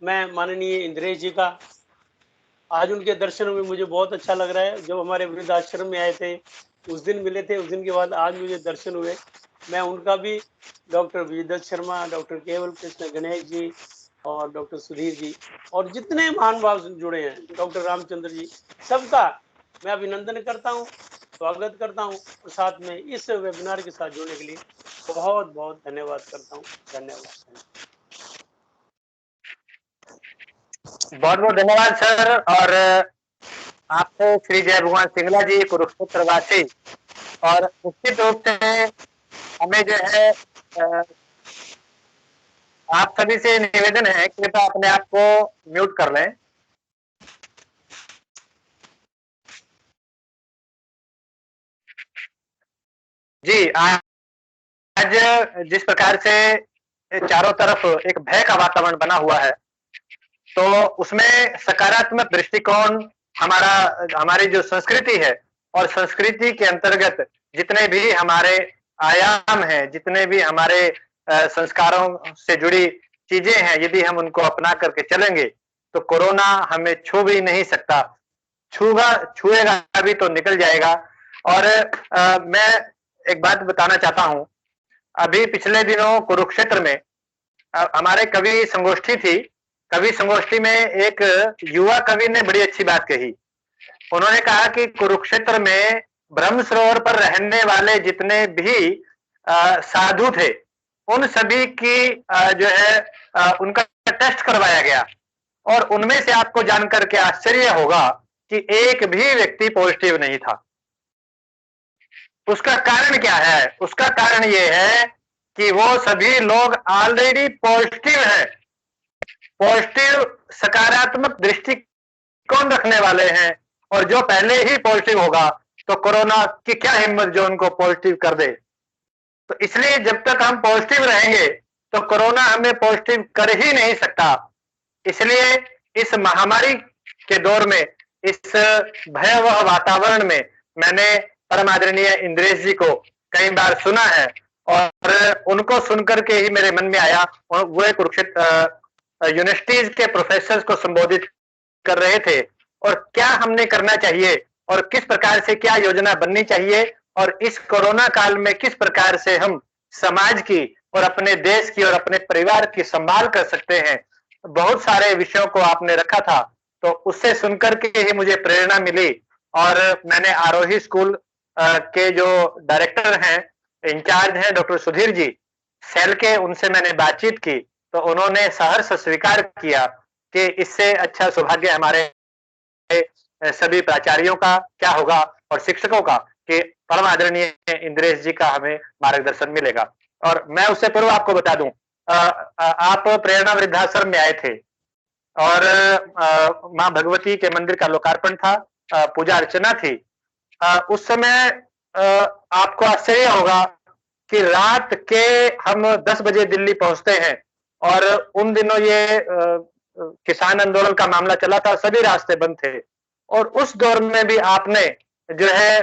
मैं माननीय इंद्रेश जी का आज उनके दर्शन में मुझे बहुत अच्छा लग रहा है। जब हमारे वृद्धाश्रम में आए थे उस दिन मिले थे, उस दिन के बाद आज मुझे दर्शन हुए। मैं उनका भी, डॉक्टर विजयदत्त शर्मा, डॉक्टर केवल कृष्ण गणेश जी और डॉक्टर सुधीर जी और जितने महान भाव जुड़े हैं, डॉक्टर रामचंद्र जी, सबका मैं अभिनंदन करता हूँ, स्वागत करता हूँ और साथ में इस वेबिनार के साथ जुड़ने के लिए बहुत बहुत धन्यवाद करता हूँ। धन्यवाद। बहुत बहुत धन्यवाद सर। और आपको श्री जय भगवान सिंगला जी कुरुक्षेत्र वासी, और निश्चित रूप से हमें जो है आप सभी से निवेदन है कि कृपया अपने आप को म्यूट कर लें। जी, आज जिस प्रकार से चारों तरफ एक भय का वातावरण बना हुआ है, तो उसमें सकारात्मक दृष्टिकोण हमारी जो संस्कृति है, और संस्कृति के अंतर्गत जितने भी हमारे आयाम हैं, जितने भी हमारे संस्कारों से जुड़ी चीजें हैं, यदि हम उनको अपना करके चलेंगे तो कोरोना हमें छू भी नहीं सकता। छुएगा भी तो निकल जाएगा। और मैं एक बात बताना चाहता हूं। अभी पिछले दिनों कुरुक्षेत्र में हमारे कवि संगोष्ठी थी। कवि संगोष्ठी में एक युवा कवि ने बड़ी अच्छी बात कही। उन्होंने कहा कि कुरुक्षेत्र में ब्रह्म सरोवर पर रहने वाले जितने भी साधु थे, उन सभी की जो है उनका टेस्ट करवाया गया, और उनमें से आपको जानकर के आश्चर्य होगा कि एक भी व्यक्ति पॉजिटिव नहीं था। उसका कारण क्या है? उसका कारण यह है कि वो सभी लोग ऑलरेडी पॉजिटिव है, पॉजिटिव सकारात्मक दृष्टिकोण रखने वाले हैं। और जो पहले ही पॉजिटिव होगा तो कोरोना की क्या हिम्मत जो उनको पॉजिटिव कर दे। तो इसलिए जब तक हम पॉजिटिव रहेंगे तो कोरोना हमें पॉजिटिव कर ही नहीं सकता। इसलिए इस महामारी के दौर में, इस भयावह वातावरण में, मैंने परम आदरणीय इंद्रेश जी को कई बार सुना है, और उनको सुनकर के ही मेरे मन में आया। वो कुरुक्षेत्र यूनिवर्सिटीज के प्रोफेसर को संबोधित कर रहे थे, और क्या हमने करना चाहिए और किस प्रकार से क्या योजना बननी चाहिए, और इस कोरोना काल में किस प्रकार से हम समाज की और अपने देश की और अपने परिवार की संभाल कर सकते हैं। बहुत सारे विषयों को आपने रखा था, तो उससे सुनकर के ही मुझे प्रेरणा मिली। और मैंने आरोही स्कूल के जो डायरेक्टर हैं, इंचार्ज हैं डॉक्टर सुधीर जी सेल के, उनसे मैंने बातचीत की, तो उन्होंने सहर्ष स्वीकार किया कि इससे अच्छा सौभाग्य हमारे सभी प्राचार्यों का क्या होगा और शिक्षकों का, कि परम आदरणीय इंद्रेश जी का हमें मार्गदर्शन मिलेगा। और मैं उससे पूर्व आपको बता दूं, आप प्रेरणा वृद्धाश्रम में आए थे, और मां भगवती के मंदिर का लोकार्पण था, पूजा अर्चना थी। उस समय आपको आश्चर्य होगा कि रात के हम 10 बजे दिल्ली पहुंचते हैं, और उन दिनों ये किसान आंदोलन का मामला चला था, सभी रास्ते बंद थे। और उस दौर में भी आपने जो है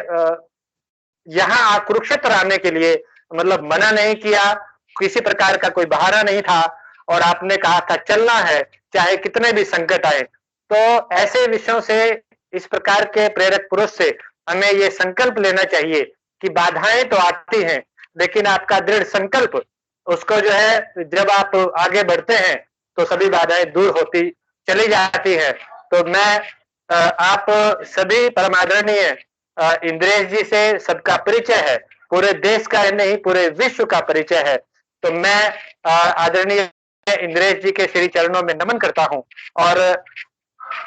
यहाँ कुरुक्षेत्र आने के लिए मतलब मना नहीं किया, किसी प्रकार का कोई बहाना नहीं था, और आपने कहा था चलना है चाहे कितने भी संकट आए। तो ऐसे विषयों से, इस प्रकार के प्रेरक पुरुष से हमें ये संकल्प लेना चाहिए कि बाधाएं तो आती हैं, लेकिन आपका दृढ़ संकल्प, उसको जो है जब आप आगे बढ़ते हैं तो सभी बाधाएं दूर होती चली जाती है। तो मैं आप सभी परमादरणीय इंद्रेश जी से सबका परिचय है, पूरे देश का नहीं पूरे विश्व का परिचय है। तो मैं आदरणीय इंद्रेश जी के श्री चरणों में नमन करता हूं, और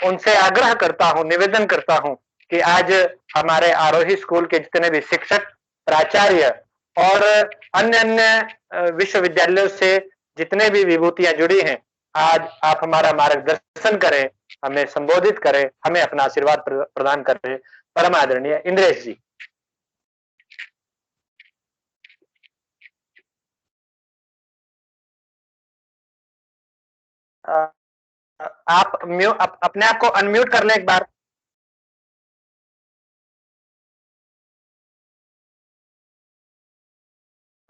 उनसे आग्रह करता हूं, निवेदन करता हूं कि आज हमारे आरोही स्कूल के जितने भी शिक्षक, प्राचार्य और अन्य अन्य विश्वविद्यालयों से जितने भी विभूतियां जुड़ी हैं, आज आप हमारा मार्गदर्शन करें, हमें संबोधित करें, हमें अपना आशीर्वाद प्रदान करें। परम आदरणीय इंद्रेश जी। आप अपने आप को अनम्यूट कर लें एक बार।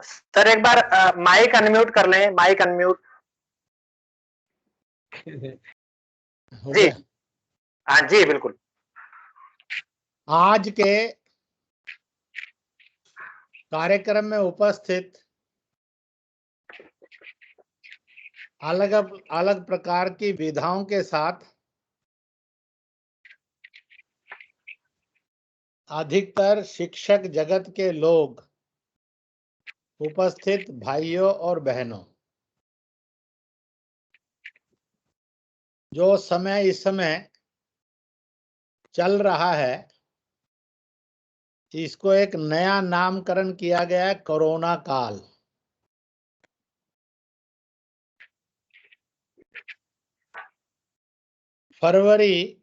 सर एक बार माइक अनम्यूट कर लें, माइक अनम्यूट। हो जी। गया। हाँ जी, बिल्कुल। आज के कार्यक्रम में उपस्थित अलग अलग प्रकार की विधाओं के साथ अधिकतर शिक्षक जगत के लोग, उपस्थित भाइयों और बहनों, जो समय इस समय चल रहा है, इसको एक नया नामकरण किया गया है, कोरोना काल। फरवरी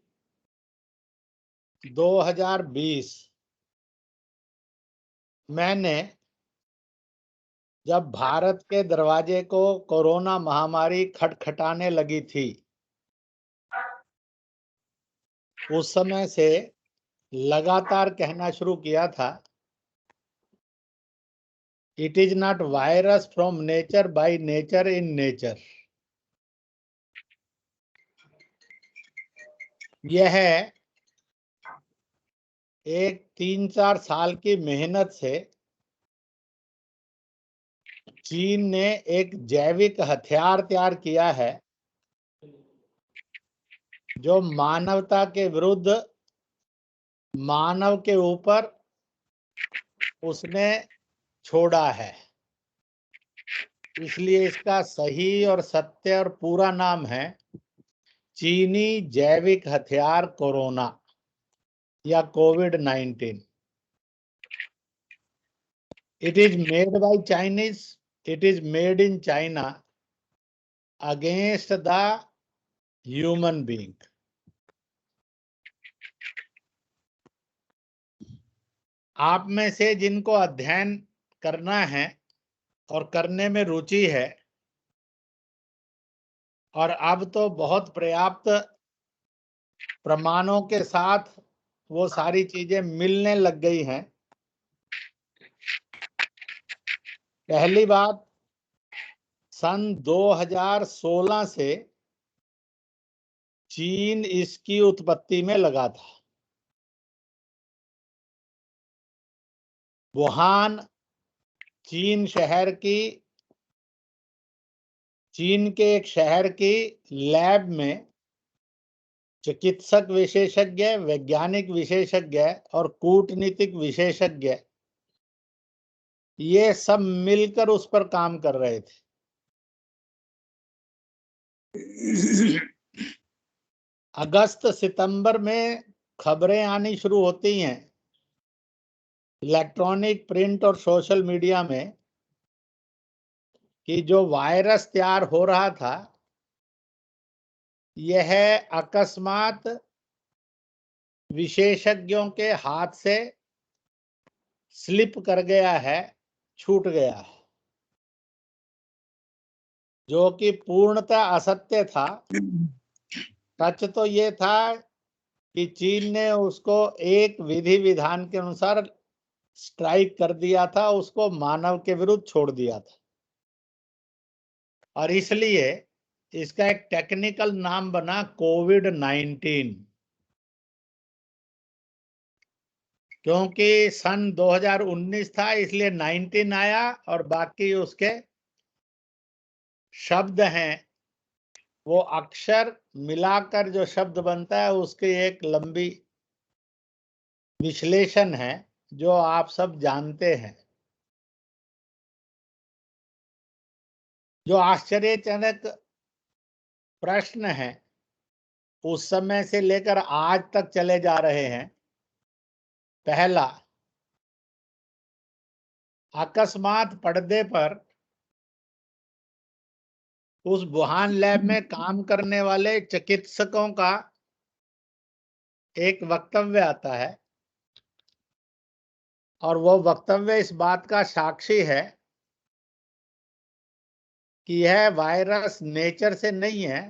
2020 मैंने जब भारत के दरवाजे को कोरोना महामारी खटखटाने लगी थी, उस समय से लगातार कहना शुरू किया था, it is not virus from nature by nature in nature. यह एक 3-4 साल की मेहनत से चीन ने एक जैविक हथियार तैयार किया है, जो मानवता के विरुद्ध, मानव के ऊपर उसने छोड़ा है। इसलिए इसका सही और सत्य और पूरा नाम है चीनी जैविक हथियार कोरोना या कोविड-19। It is made by Chinese, it is made in China against the human being. आप में से जिनको अध्ययन करना है और करने में रुचि है, और अब तो बहुत पर्याप्त प्रमाणों के साथ वो सारी चीजें मिलने लग गई हैं। पहली बात, सन 2016 से चीन इसकी उत्पत्ति में लगा था। वुहान चीन के एक शहर की लैब में चिकित्सक विशेषज्ञ, वैज्ञानिक विशेषज्ञ और कूटनीतिक विशेषज्ञ, ये सब मिलकर उस पर काम कर रहे थे। अगस्त सितंबर में खबरें आनी शुरू होती हैं इलेक्ट्रॉनिक, प्रिंट और सोशल मीडिया में कि जो वायरस तैयार हो रहा था, यह अकस्मात विशेषज्ञों के हाथ से स्लिप कर गया है, छूट गया है, जो कि पूर्णतः असत्य था। सच तो ये था कि चीन ने उसको एक विधि विधान के अनुसार स्ट्राइक कर दिया था, उसको मानव के विरुद्ध छोड़ दिया था, और इसलिए इसका एक टेक्निकल नाम बना कोविड-19। क्योंकि सन 2019 था, इसलिए 19 आया, और बाकी उसके शब्द हैं, वो अक्षर मिलाकर जो शब्द बनता है, उसकी एक लंबी विश्लेषण है जो आप सब जानते हैं। जो आश्चर्यजनक प्रश्न है उस समय से लेकर आज तक चले जा रहे हैं। पहला, अकस्मात पर्दे पर उस वुहान लैब में काम करने वाले चिकित्सकों का एक वक्तव्य आता है, और वो वक्तव्य इस बात का साक्षी है कि यह वायरस नेचर से नहीं है,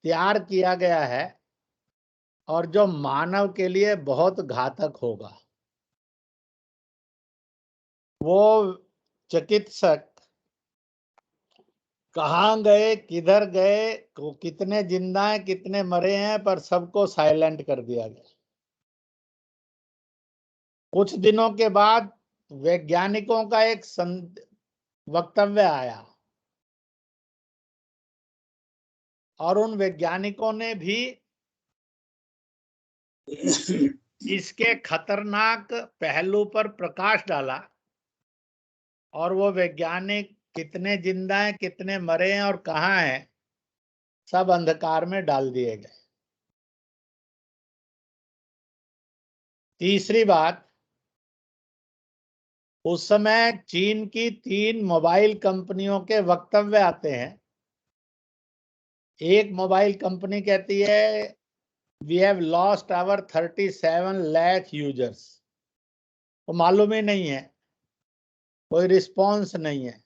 तैयार किया गया है, और जो मानव के लिए बहुत घातक होगा। वो चिकित्सक कहाँ गए, किधर गए, कितने जिंदा हैं, कितने मरे हैं, पर सबको साइलेंट कर दिया गया। कुछ दिनों के बाद वैज्ञानिकों का एक वक्तव्य आया और उन वैज्ञानिकों ने भी इसके खतरनाक पहलू पर प्रकाश डाला और वो वैज्ञानिक कितने जिंदा हैं, कितने मरे हैं और कहाँ हैं, सब अंधकार में डाल दिए गए। तीसरी बात, उस समय चीन की 3 मोबाइल कंपनियों के वक्तव्य आते हैं। एक मोबाइल कंपनी कहती है we have lost our 37 lakh users, तो मालूम ही नहीं है, कोई रिस्पॉन्स नहीं है।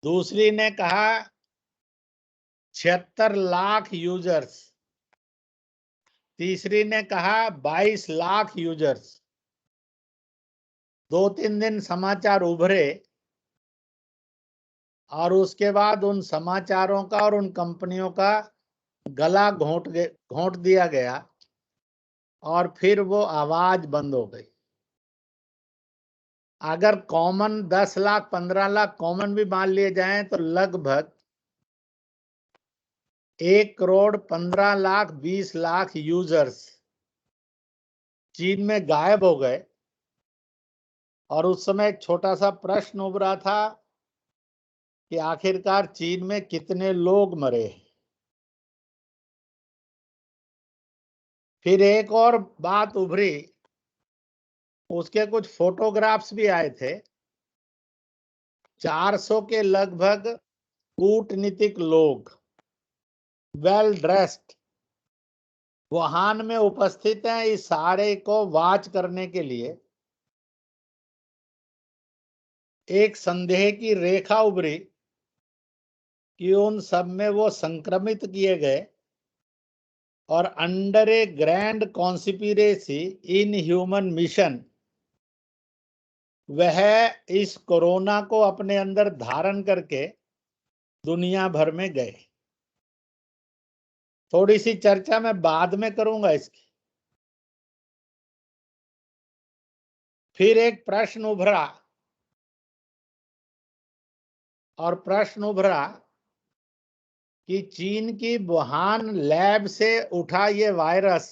दूसरी ने कहा 76 लाख यूजर्स, तीसरी ने कहा 22 लाख यूजर्स। 2-3 दिन समाचार उभरे और उसके बाद उन समाचारों का और उन कंपनियों का गला घोंट दिया गया और फिर वो आवाज बंद हो गई। अगर कॉमन 10 लाख 15 लाख कॉमन भी मान लिए जाएं तो लगभग 1 करोड़ 15 लाख 20 लाख यूजर्स चीन में गायब हो गए। और उस समय एक छोटा सा प्रश्न उभरा था कि आखिरकार चीन में कितने लोग मरे। फिर एक और बात उभरी, उसके कुछ फोटोग्राफ्स भी आए थे। 400 के लगभग कूटनीतिक लोग वेल ड्रेस्ड वुहान में उपस्थित हैं इस सारे को वॉच करने के लिए। एक संदेह की रेखा उभरी कि उन सब में वो संक्रमित किए गए और under A grand conspiracy in human mission वह इस कोरोना को अपने अंदर धारण करके दुनिया भर में गए। थोड़ी सी चर्चा मैं बाद में करूंगा इसकी। फिर एक प्रश्न उभरा और प्रश्न उभरा कि चीन की वुहान लैब से उठा ये वायरस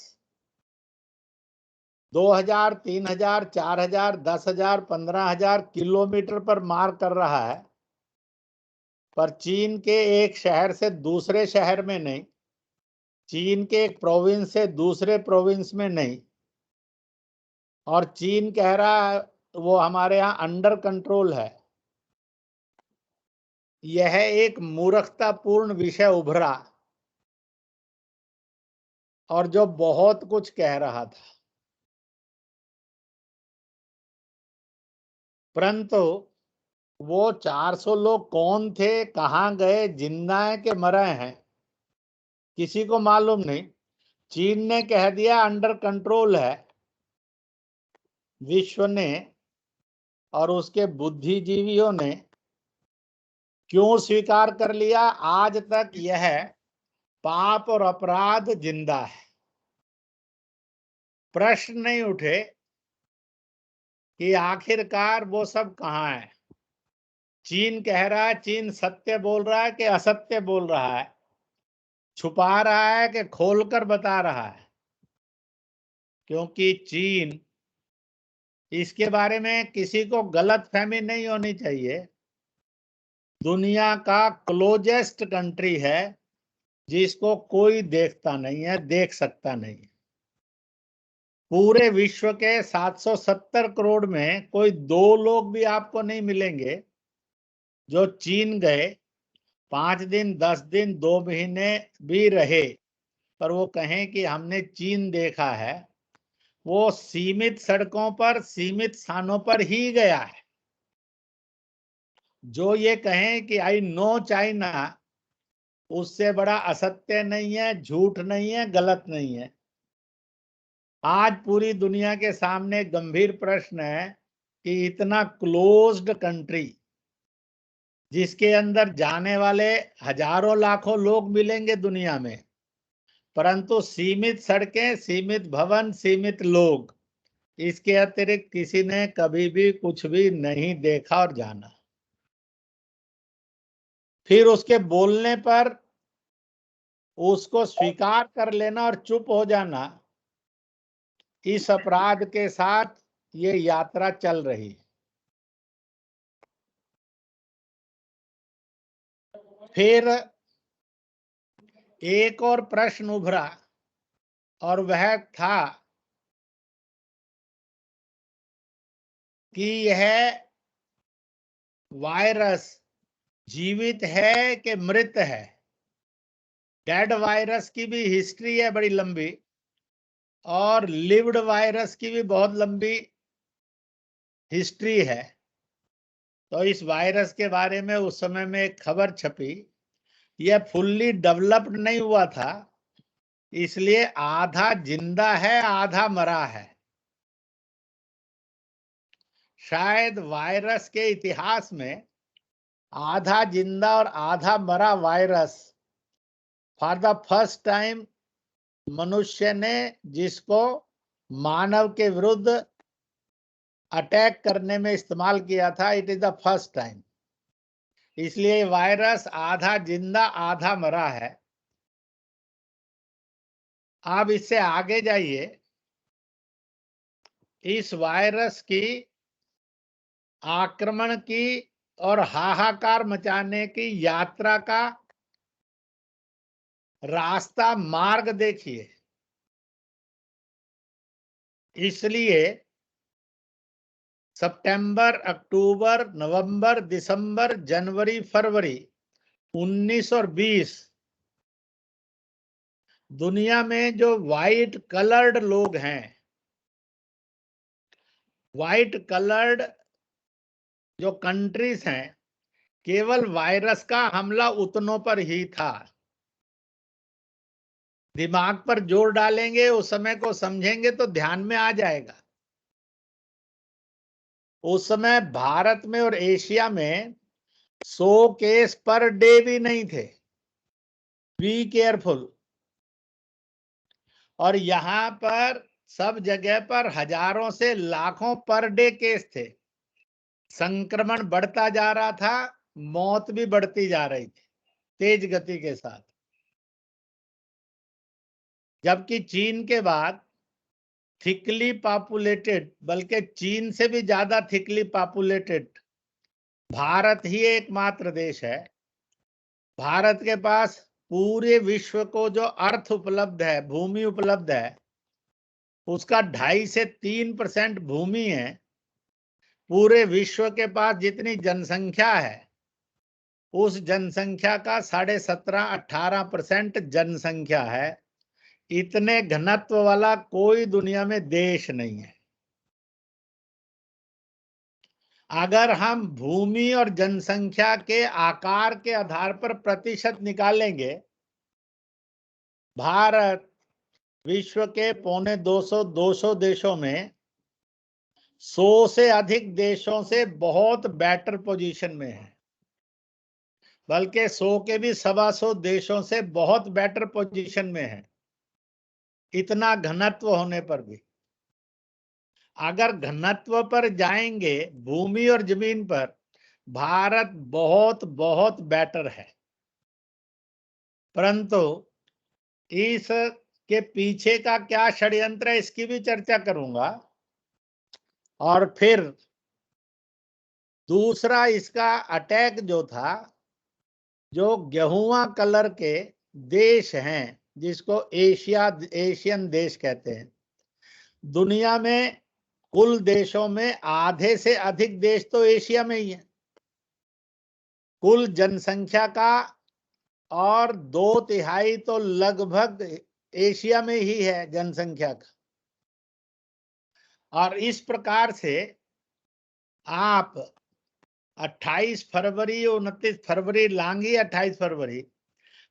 2000, 3000, 4000, 10,000, 15,000 किलोमीटर पर मार कर रहा है, पर चीन के एक शहर से दूसरे शहर में नहीं, चीन के एक प्रोविंस से दूसरे प्रोविंस में नहीं। और चीन कह रहा है वो हमारे यहाँ अंडर कंट्रोल है। यह एक मूर्खतापूर्ण विषय उभरा और जो बहुत कुछ कह रहा था, परंतु वो 400 लोग कौन थे, कहाँ गए, जिंदा हैं कि मरे हैं, किसी को मालूम नहीं। चीन ने कह दिया अंडर कंट्रोल है। विश्व ने और उसके बुद्धिजीवियों ने क्यों स्वीकार कर लिया? आज तक यह पाप और अपराध जिंदा है। प्रश्न नहीं उठे कि आखिरकार वो सब कहाँ है। चीन कह रहा है, चीन सत्य बोल रहा है कि असत्य बोल रहा है, छुपा रहा है कि खोलकर बता रहा है? क्योंकि चीन, इसके बारे में किसी को गलतफहमी नहीं होनी चाहिए, दुनिया का क्लोजेस्ट कंट्री है जिसको कोई देखता नहीं है, देख सकता नहीं है। पूरे विश्व के 770 करोड़ में कोई 2 लोग भी आपको नहीं मिलेंगे जो चीन गए, 5 दिन, 10 दिन, 2 महीने भी रहे, पर वो कहें कि हमने चीन देखा है। वो सीमित सड़कों पर, सीमित स्थानों पर ही गया है। जो ये कहें कि आई नो चाइना, उससे बड़ा असत्य नहीं है, झूठ नहीं है, गलत नहीं है। आज पूरी दुनिया के सामने गंभीर प्रश्न है कि इतना क्लोज्ड कंट्री जिसके अंदर जाने वाले हजारों लाखों लोग मिलेंगे दुनिया में, परंतु सीमित सड़कें, सीमित भवन, सीमित लोग, इसके अतिरिक्त किसी ने कभी भी कुछ भी नहीं देखा और जाना। फिर उसके बोलने पर उसको स्वीकार कर लेना और चुप हो जाना, इस अपराध के साथ ये यात्रा चल रही है। फिर एक और प्रश्न उभरा और वह था कि यह वायरस जीवित है कि मृत है। डेड वायरस की भी हिस्ट्री है बड़ी लंबी, और लिव्ड वायरस की भी बहुत लंबी हिस्ट्री है। तो इस वायरस के बारे में उस समय में एक खबर छपी, यह फुल्ली डेवलप्ड नहीं हुआ था, इसलिए आधा जिंदा है आधा मरा है। शायद वायरस के इतिहास में आधा जिंदा और आधा मरा virus for the first time मनुष्य ने जिसको मानव के विरुद्ध अटैक करने में इस्तेमाल किया था, it is the first time. इसलिए वायरस आधा जिंदा आधा मरा है। आप इससे आगे जाइए, इस वायरस की आक्रमण की और हाहाकार मचाने की यात्रा का रास्ता मार्ग देखिए। इसलिए सितंबर, अक्टूबर, नवंबर, दिसंबर, जनवरी, फरवरी 19 और 20 दुनिया में जो व्हाइट कलर्ड लोग हैं, व्हाइट कलर्ड जो कंट्रीज हैं, केवल वायरस का हमला उतनों पर ही था। दिमाग पर जोर डालेंगे, उस समय को समझेंगे तो ध्यान में आ जाएगा। उस समय भारत में और एशिया में 100 केस पर डे भी नहीं थे। Be careful. और यहां पर सब जगह पर हजारों से लाखों पर डे केस थे। संक्रमण बढ़ता जा रहा था, मौत भी बढ़ती जा रही थी तेज गति के साथ। जबकि चीन के बाद थिकली पॉपुलेटेड, बल्कि चीन से भी ज्यादा थिकली पॉपुलेटेड भारत ही एकमात्र देश है। भारत के पास पूरे विश्व को जो अर्थ उपलब्ध है, भूमि उपलब्ध है, उसका 2.5 से 3% भूमि है। पूरे विश्व के पास जितनी जनसंख्या है, उस जनसंख्या का 17.5-18% जनसंख्या है। इतने घनत्व वाला कोई दुनिया में देश नहीं है। अगर हम भूमि और जनसंख्या के आकार के आधार पर प्रतिशत निकालेंगे, भारत विश्व के 250 देशों में 100 से अधिक देशों से बहुत बेटर पोजीशन में है। बल्कि 100 के भी 125 देशों से बहुत बेटर पोजीशन में है, इतना घनत्व होने पर भी। अगर घनत्व पर जाएंगे, भूमि और जमीन पर, भारत बहुत बहुत बेटर है। परंतु इस के पीछे का क्या षड्यंत्र है, इसकी भी चर्चा करूंगा। और फिर दूसरा इसका अटैक जो था, जो गेहुआ कलर के देश हैं, जिसको एशियन देश कहते हैं। दुनिया में कुल देशों में आधे से अधिक देश तो एशिया में ही है कुल जनसंख्या का, और 2/3 तो लगभग एशिया में ही है जनसंख्या का। और इस प्रकार से आप 28 फरवरी, 29 फरवरी लांगी, 28 फरवरी,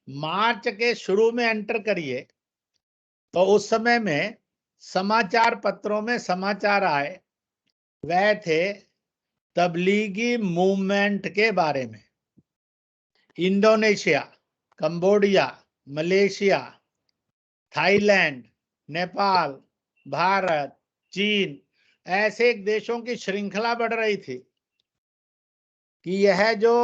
मार्च के शुरू में एंटर करिए, तो उस समय में समाचार पत्रों में समाचार आए, वह थे तबलीगी मूवमेंट के बारे में। Indonesia, Cambodia, Malaysia, Thailand, Nepal, Bharat, चीन, ऐसे देशों की श्रृंखला बढ़ रही थी कि यह जो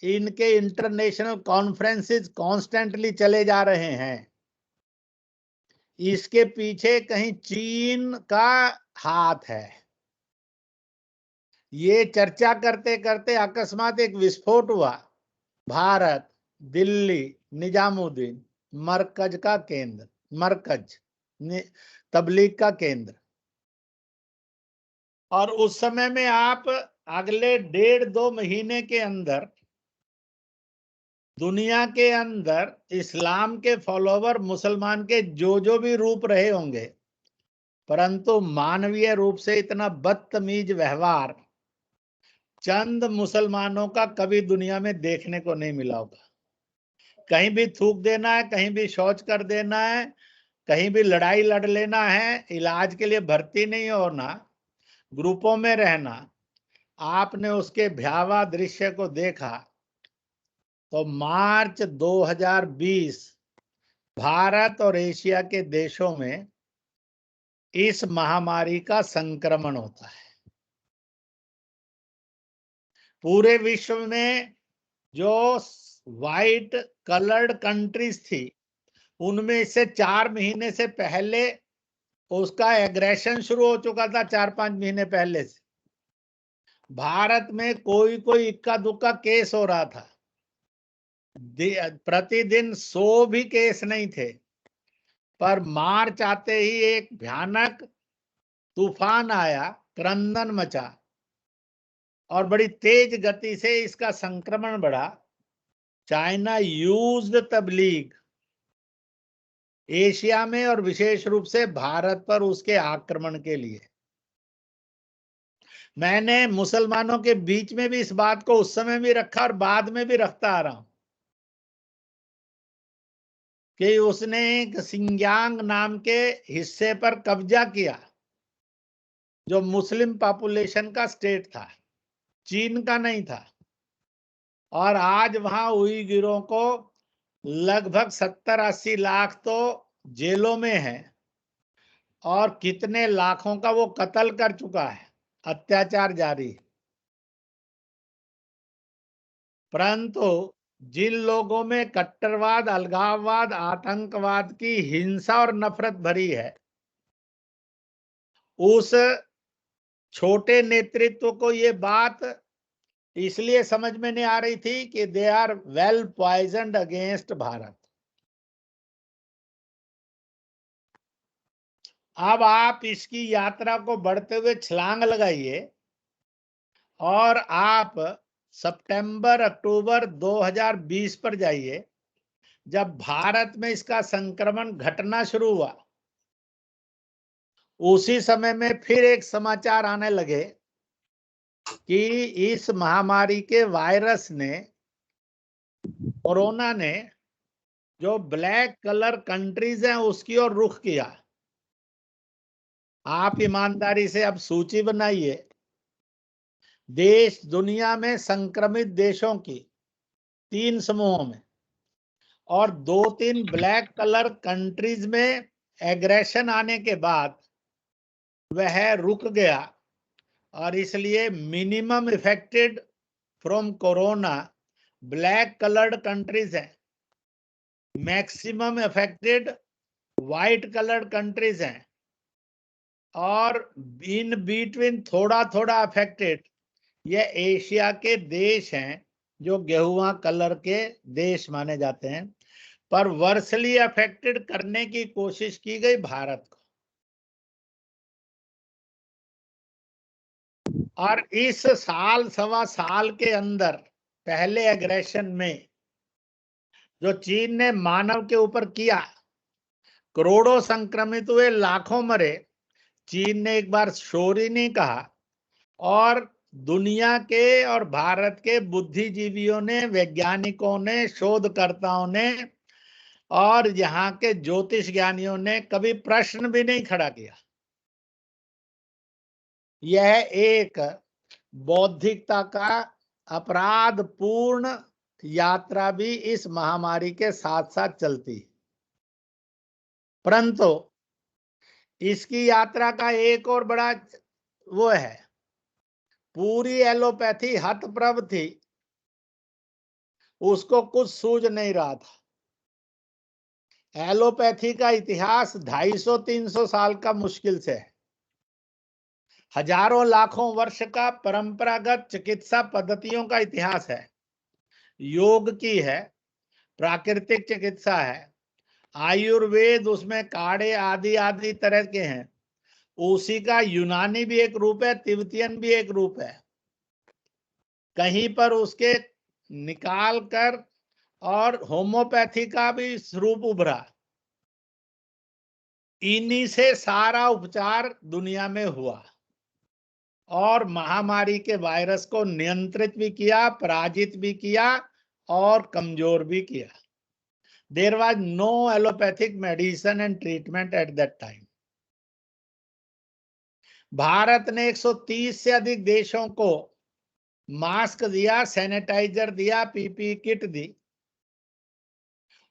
इनके इंटरनेशनल कॉन्फ्रेंसेस कॉन्स्टेंटली चले जा रहे हैं, इसके पीछे कहीं चीन का हाथ है। ये चर्चा करते करते अकस्मात एक विस्फोट हुआ। भारत, दिल्ली, निजामुद्दीन, मरकज का केंद्र, मरकज तबलीग का केंद्र। और उस समय में आप अगले 1.5-2 महीने के अंदर दुनिया के अंदर इस्लाम के फॉलोवर मुसलमान के जो भी रूप रहे होंगे, परंतु मानवीय रूप से इतना बदतमीज व्यवहार चंद मुसलमानों का कभी दुनिया में देखने को नहीं मिला होगा। कहीं भी थूक देना है, कहीं भी शौच कर देना है, कहीं भी लड़ाई लड़ लेना है, इलाज के लिए भर्ती नहीं होना, ग्रुपों में रहना। आपने उसके भयावह दृश्य को देखा तो मार्च 2020 भारत और एशिया के देशों में इस महामारी का संक्रमण होता है। पूरे विश्व में जो व्हाइट कलर्ड कंट्रीज थी, उनमें से 4 महीने से पहले उसका एग्रेशन शुरू हो चुका था। 4-5 महीने पहले से भारत में कोई कोई इक्का दुक्का केस हो रहा था। प्रतिदिन 100 भी केस नहीं थे, पर मार्च आते ही एक भयानक तूफान आया, क्रंदन मचा और बड़ी तेज गति से इसका संक्रमण बढ़ा। चाइना यूज्ड तबलीग एशिया में और विशेष रूप से भारत पर उसके आक्रमण के लिए। मैंने मुसलमानों के बीच में भी इस बात को उस समय भी रखा और बाद में भी रखता आ रहा हूं कि उसने एक सिंजांग नाम के हिस्से पर कब्जा किया, जो मुस्लिम पॉपुलेशन का स्टेट था, चीन का नहीं था। और आज वहां उइघुरों को लगभग 70-80 लाख तो जेलों में है और कितने लाखों का वो कत्ल कर चुका है। अत्याचार जारी। परंतु जिन लोगों में कट्टरवाद, अलगाववाद, आतंकवाद की हिंसा और नफरत भरी है, उस छोटे नेतृत्व को ये बात इसलिए समझ में नहीं आ रही थी कि they are well poisoned against Bharat. अब आप इसकी यात्रा को बढ़ते हुए छलांग लगाइए और आप सितंबर अक्टूबर 2020 पर जाइए, जब भारत में इसका संक्रमण घटना शुरू हुआ। उसी समय में फिर एक समाचार आने लगे कि इस महामारी के वायरस ने, कोरोना ने, जो ब्लैक कलर कंट्रीज हैं उसकी ओर रुख किया। आप ईमानदारी से अब सूची बनाइए देश दुनिया में संक्रमित देशों की 3 समूहों में, और 2-3 ब्लैक कलर कंट्रीज में एग्रेशन आने के बाद वह रुक गया। और इसलिए minimum affected from corona black coloured countries हैं, maximum affected white coloured countries हैं, और इन बिटवीन थोड़ा थोड़ा अफेक्टेड ये एशिया के देश हैं जो गेहुआ कलर के देश माने जाते हैं। पर वर्सली अफेक्टेड करने की कोशिश की गई भारत को। और इस साल सवा साल के अंदर पहले एग्रेशन में जो चीन ने मानव के ऊपर किया, करोड़ों संक्रमित हुए, लाखों मरे, चीन ने एक बार शोर ही नहीं कहा। और दुनिया के और भारत के बुद्धिजीवियों ने, वैज्ञानिकों ने, शोधकर्ताओं ने और यहाँ के ज्योतिष ज्ञानियों ने कभी प्रश्न भी नहीं खड़ा किया। यह एक बौद्धिकता का अपराध पूर्ण यात्रा भी इस महामारी के साथ साथ चलती, परंतु इसकी यात्रा का एक और बड़ा वो है, पूरी एलोपैथी हतप्रभ थी, उसको कुछ सूझ नहीं रहा था। एलोपैथी का इतिहास 250-300 साल का मुश्किल से है। हजारों लाखों वर्ष का परंपरागत चिकित्सा पद्धतियों का इतिहास है। योग की है, प्राकृतिक चिकित्सा है, आयुर्वेद उसमें काढ़े आदि आदि तरह के हैं, उसी का यूनानी भी एक रूप है, तिब्बतियन भी एक रूप है। कहीं पर उसके निकाल कर और होम्योपैथी का भी रूप उभरा। इन्हीं से सारा उपचार दुनिया में हुआ और महामारी के वायरस को नियंत्रित भी किया, पराजित भी किया और कमजोर भी किया। There was no allopathic medicine and treatment at that time. Bharat ने 130 से अधिक देशों को मास्क दिया, सैनिटाइजर दिया, पीपी किट दी।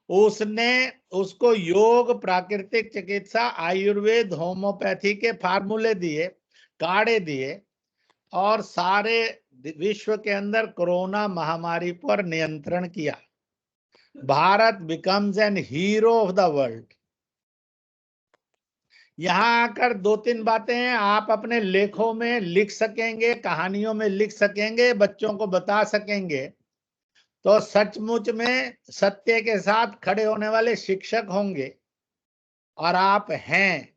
उसने उसको योग, प्राकृतिक चिकित्सा, आयुर्वेद, होम्योपैथी के फार्मूले दिए, काढ़े दिए और सारे विश्व के अंदर कोरोना महामारी पर नियंत्रण किया। Bharat becomes N hero of the world. यहां आकर 2-3 बातें हैं, आप अपने लेखों में लिख सकेंगे, कहानियों में लिख सकेंगे, बच्चों को बता सकेंगे, तो सचमुच में सत्य के साथ खड़े होने वाले शिक्षक होंगे और आप हैं,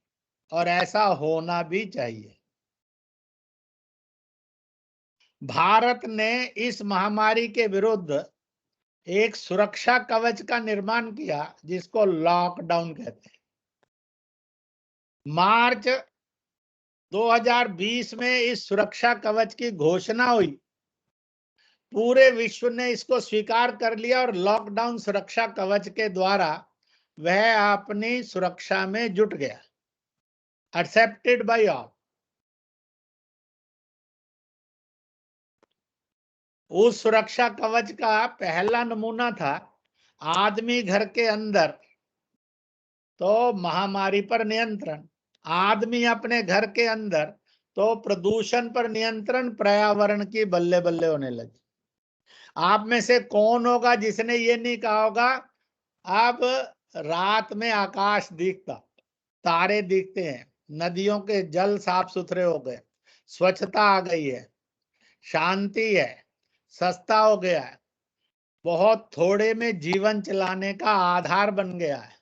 और ऐसा होना भी चाहिए। भारत ने इस महामारी के विरुद्ध एक सुरक्षा कवच का निर्माण किया जिसको लॉकडाउन कहते हैं। मार्च 2020 में इस सुरक्षा कवच की घोषणा हुई, पूरे विश्व ने इसको स्वीकार कर लिया और लॉकडाउन सुरक्षा कवच के द्वारा वह अपनी सुरक्षा में जुट गया, एक्सेप्टेड बाय ऑल। उस सुरक्षा कवच का पहला नमूना था आदमी घर के अंदर तो महामारी पर नियंत्रण, आदमी अपने घर के अंदर तो प्रदूषण पर नियंत्रण, पर्यावरण की बल्ले बल्ले होने लगी। आप में से कौन होगा जिसने ये नहीं कहा होगा अब रात में आकाश दिखता, तारे दिखते हैं, नदियों के जल साफ सुथरे हो गए, स्वच्छता आ गई है, शांति है, सस्ता हो गया है, बहुत थोड़े में जीवन चलाने का आधार बन गया है।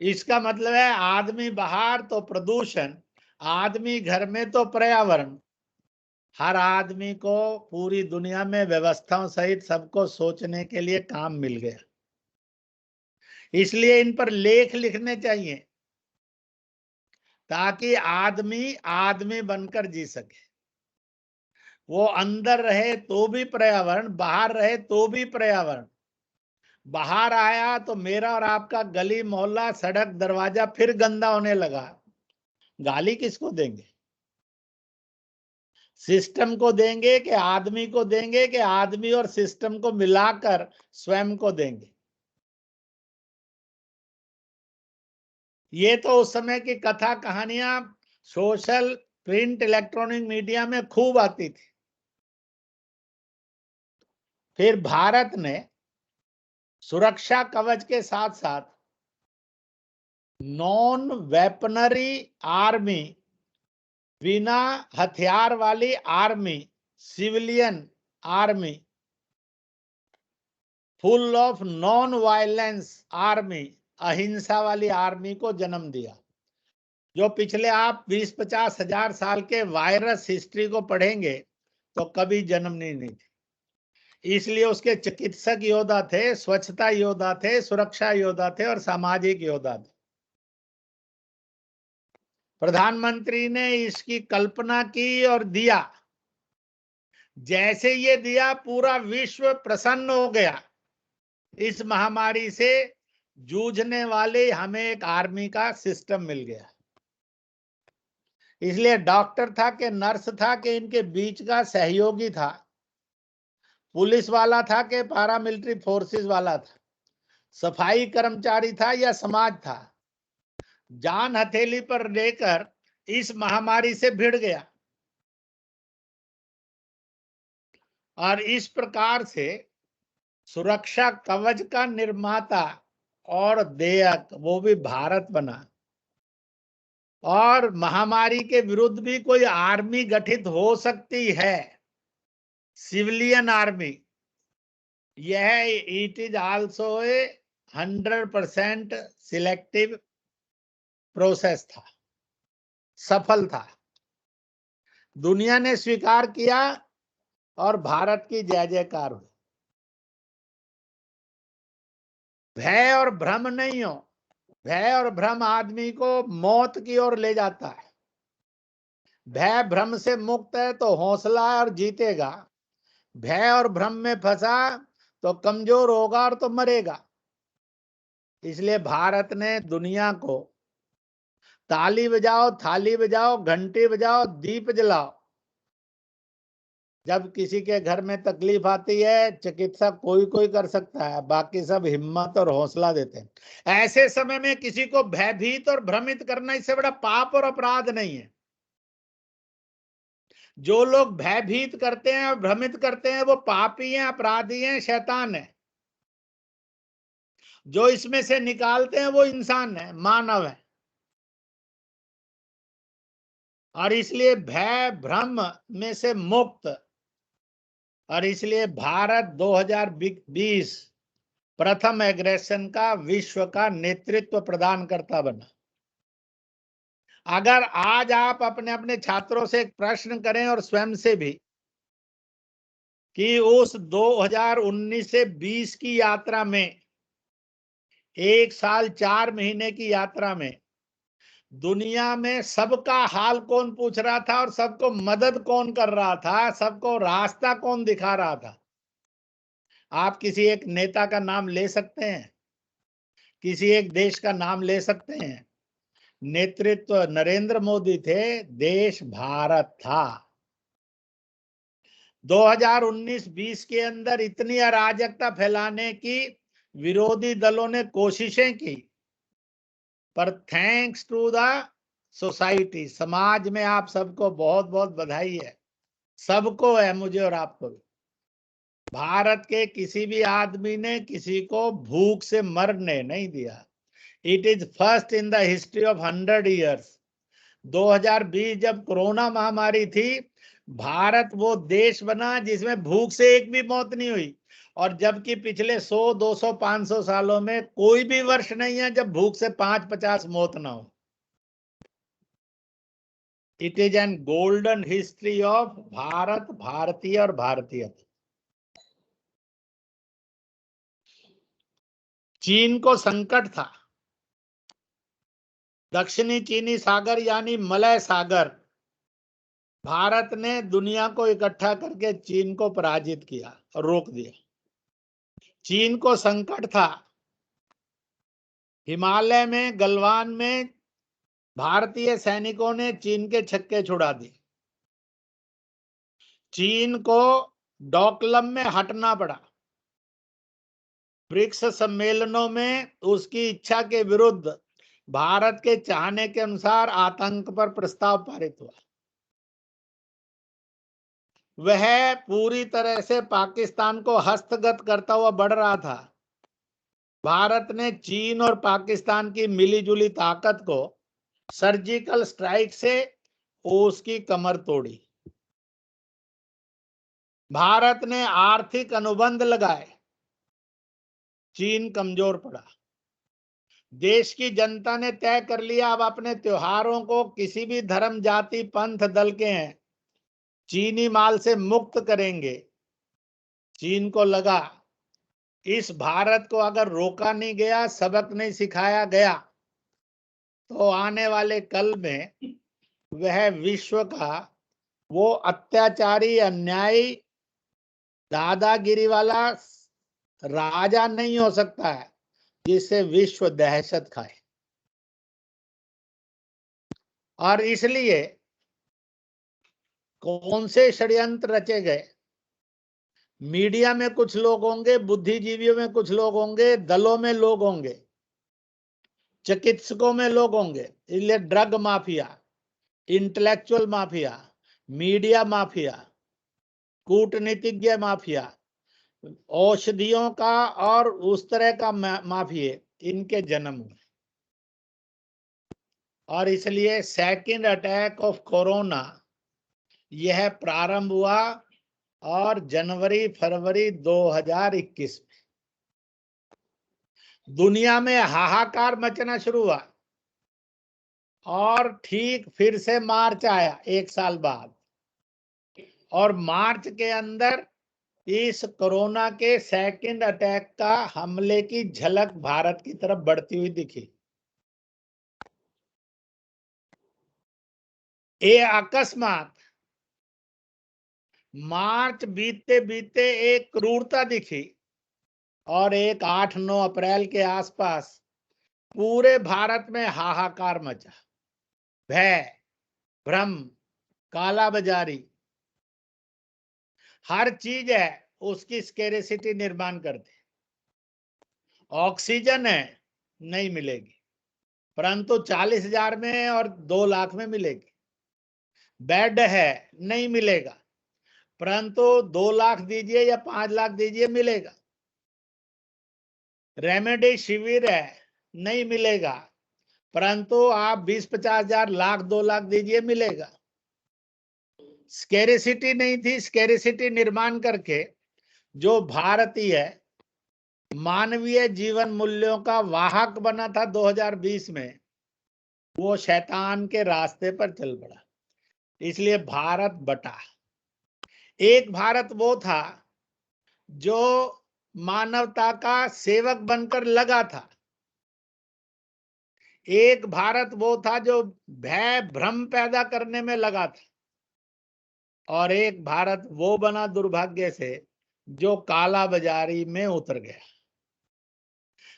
इसका मतलब है आदमी बाहर तो प्रदूषण, आदमी घर में तो पर्यावरण। हर आदमी को पूरी दुनिया में व्यवस्थाओं सहित सबको सोचने के लिए काम मिल गया, इसलिए इन पर लेख लिखने चाहिए ताकि आदमी आदमी बनकर जी सके। वो अंदर रहे तो भी पर्यावरण, बाहर रहे तो भी पर्यावरण। बाहर आया तो मेरा और आपका गली मोहल्ला सड़क दरवाजा फिर गंदा होने लगा, गाली किसको देंगे? सिस्टम को देंगे कि आदमी को देंगे कि आदमी और सिस्टम को मिलाकर स्वयं को देंगे? ये तो उस समय की कथा कहानियां सोशल, प्रिंट, इलेक्ट्रॉनिक मीडिया में खूब आती थी। फिर भारत ने सुरक्षा कवच के साथ साथ नॉन वेपनरी आर्मी, बिना हथियार वाली army, civilian army, full of non violence army, अहिंसा वाली आर्मी को जन्म दिया, जो पिछले आप 20-50 हजार साल के वायरस हिस्ट्री को पढ़ेंगे तो कभी जन्म नहीं थी। इसलिए उसके चिकित्सक योद्धा थे, स्वच्छता योद्धा थे, सुरक्षा योद्धा थे और सामाजिक योद्धा थे। प्रधानमंत्री ने इसकी कल्पना की और दिया। जैसे ये दिया, पूरा विश्व प्रसन्न हो गया। इस महामारी से जूझने वाले हमें एक आर्मी का सिस्टम मिल गया। इसलिए डॉक्टर था कि नर्स था कि इनके बीच का सहयोगी था, पुलिस वाला था कि पैरामिलिट्री फोर्सेस वाला था, सफाई कर्मचारी था या समाज था, जान हथेली पर लेकर इस महामारी से भिड़ गया। और इस प्रकार से सुरक्षा कवच का निर्माता और देयक वो भी भारत बना। और महामारी के विरुद्ध भी कोई आर्मी गठित हो सकती है, सिविलियन आर्मी। यह it is also a 100% selective process था, सफल था, दुनिया ने स्वीकार किया और भारत की जय जयकार हुई। भय और भ्रम नहीं हो, भय और भ्रम आदमी को मौत की ओर ले जाता है। भय भ्रम से मुक्त है तो हौसला है और जीतेगा, भय और भ्रम में फंसा तो कमजोर होगा और तो मरेगा। इसलिए भारत ने दुनिया को ताली बजाओ, थाली बजाओ, घंटी बजाओ, दीप जलाओ, जब किसी के घर में तकलीफ आती है चिकित्सा कोई कोई कर सकता है, बाकी सब हिम्मत और हौसला देते हैं। ऐसे समय में किसी को भयभीत और भ्रमित करना इससे बड़ा पाप और अपराध नहीं है। जो लोग भयभीत करते हैं और भ्रमित करते हैं वो पापी हैं, अपराधी हैं, शैतान है। जो इसमें से निकालते हैं वो इंसान है, मानव है। और इसलिए भय भ्रम में से मुक्त, और इसलिए भारत 2020 प्रथम एग्रेशन का विश्व का नेतृत्व प्रदान करता बना। अगर आज आप अपने अपने छात्रों से एक प्रश्न करें और स्वयं से भी कि उस 2019 से 20 की यात्रा में, 1 साल 4 महीने की यात्रा में दुनिया में सबका हाल कौन पूछ रहा था और सबको मदद कौन कर रहा था, सबको रास्ता कौन दिखा रहा था? आप किसी एक नेता का नाम ले सकते हैं, किसी एक देश का नाम ले सकते हैं? नेतृत्व नरेंद्र मोदी थे, देश भारत था। 2019-20 के अंदर इतनी अराजकता फैलाने की विरोधी दलों ने कोशिशें की, पर थैंक्स टू द सोसाइटी, समाज में आप सबको बहुत बहुत बधाई है, सबको है, मुझे और आपको भी। भारत के किसी भी आदमी ने किसी को भूख से मरने नहीं दिया। It is first in the history of 100 years. 2020 जब कोरोना महामारी थी, भारत वो देश बना जिसमें भूख से एक भी मौत नहीं हुई। और जबकि पिछले 100, 200, 500 सालों में कोई भी वर्ष नहीं है जब भूख से 5-50 मौत ना हो। It is an golden history of Bharat, भारतीय और भारतीयता। चीन को संकट था, दक्षिणी चीनी सागर यानी मलय सागर। भारत ने दुनिया को इकट्ठा करके चीन को पराजित किया और रोक दिया। चीन को संकट था, हिमालय में गलवान में भारतीय सैनिकों ने चीन के छक्के छुड़ा दिए। चीन को डोकलम में हटना पड़ा। ब्रिक्स सम्मेलनों में उसकी इच्छा के विरुद्ध भारत के चाहने के अनुसार आतंक पर प्रस्ताव पारित हुआ। वह पूरी तरह से पाकिस्तान को हस्तगत करता हुआ बढ़ रहा था। भारत ने चीन और पाकिस्तान की मिलीजुली ताकत को सर्जिकल स्ट्राइक से उसकी कमर तोड़ी। भारत ने आर्थिक अनुबंध लगाए, चीन कमजोर पड़ा। देश की जनता ने तय कर लिया अब अपने त्योहारों को किसी भी धर्म, जाति, पंथ, दल के हैं चीनी माल से मुक्त करेंगे। चीन को लगा इस भारत को अगर रोका नहीं गया, सबक नहीं सिखाया गया, तो आने वाले कल में वह विश्व का वो अत्याचारी, अन्यायी, दादागिरी वाला राजा नहीं हो सकता है जिससे विश्व दहशत खाए। और इसलिए कौन से षड्यंत्र रचे गए। मीडिया में कुछ लोग होंगे, बुद्धिजीवियों में कुछ लोग होंगे, दलों में लोग होंगे, चिकित्सकों में लोग होंगे। इसलिए drug mafia, intellectual mafia, media mafia, कूटनीतिज्ञ माफिया, औषधियों का और उस तरह का माफिया, इनके जन्म हुए। और इसलिए सेकंड अटैक ऑफ कोरोना यह प्रारंभ हुआ और जनवरी फरवरी 2021 में दुनिया में हाहाकार मचना शुरू हुआ। और ठीक फिर से मार्च आया 1 साल बाद, और मार्च के अंदर इस कोरोना के सेकंड अटैक का हमले की झलक भारत की तरफ बढ़ती हुई दिखी। ये अकस्मात मार्च बीतते बीतते एक क्रूरता दिखी, और एक 8-9 अप्रैल के आसपास पूरे भारत में हाहाकार मचा। भय, भ्रम, काला बाजारी, हर चीज है उसकी स्केरेसिटी निर्माण करते। ऑक्सीजन है, नहीं मिलेगी, परंतु 40,000 में और 2 लाख में मिलेगी। बेड है, नहीं मिलेगा, परंतु 2 लाख दीजिए या 5 लाख दीजिए मिलेगा। रेमेडी शिविर है, नहीं मिलेगा, परंतु आप 20-50,000 लाख 2 लाख दीजिए मिलेगा। स्केरिसिटी नहीं थी, स्केरिसिटी निर्माण करके जो भारतीय मानवीय जीवन मूल्यों का वाहक बना था 2020 में, वो शैतान के रास्ते पर चल पड़ा। इसलिए भारत बटा। एक भारत वो था जो मानवता का सेवक बनकर लगा था, एक भारत वो था जो भय भ्रम पैदा करने में लगा था, और एक भारत वो बना दुर्भाग्य से जो काला बाजारी में उतर गया।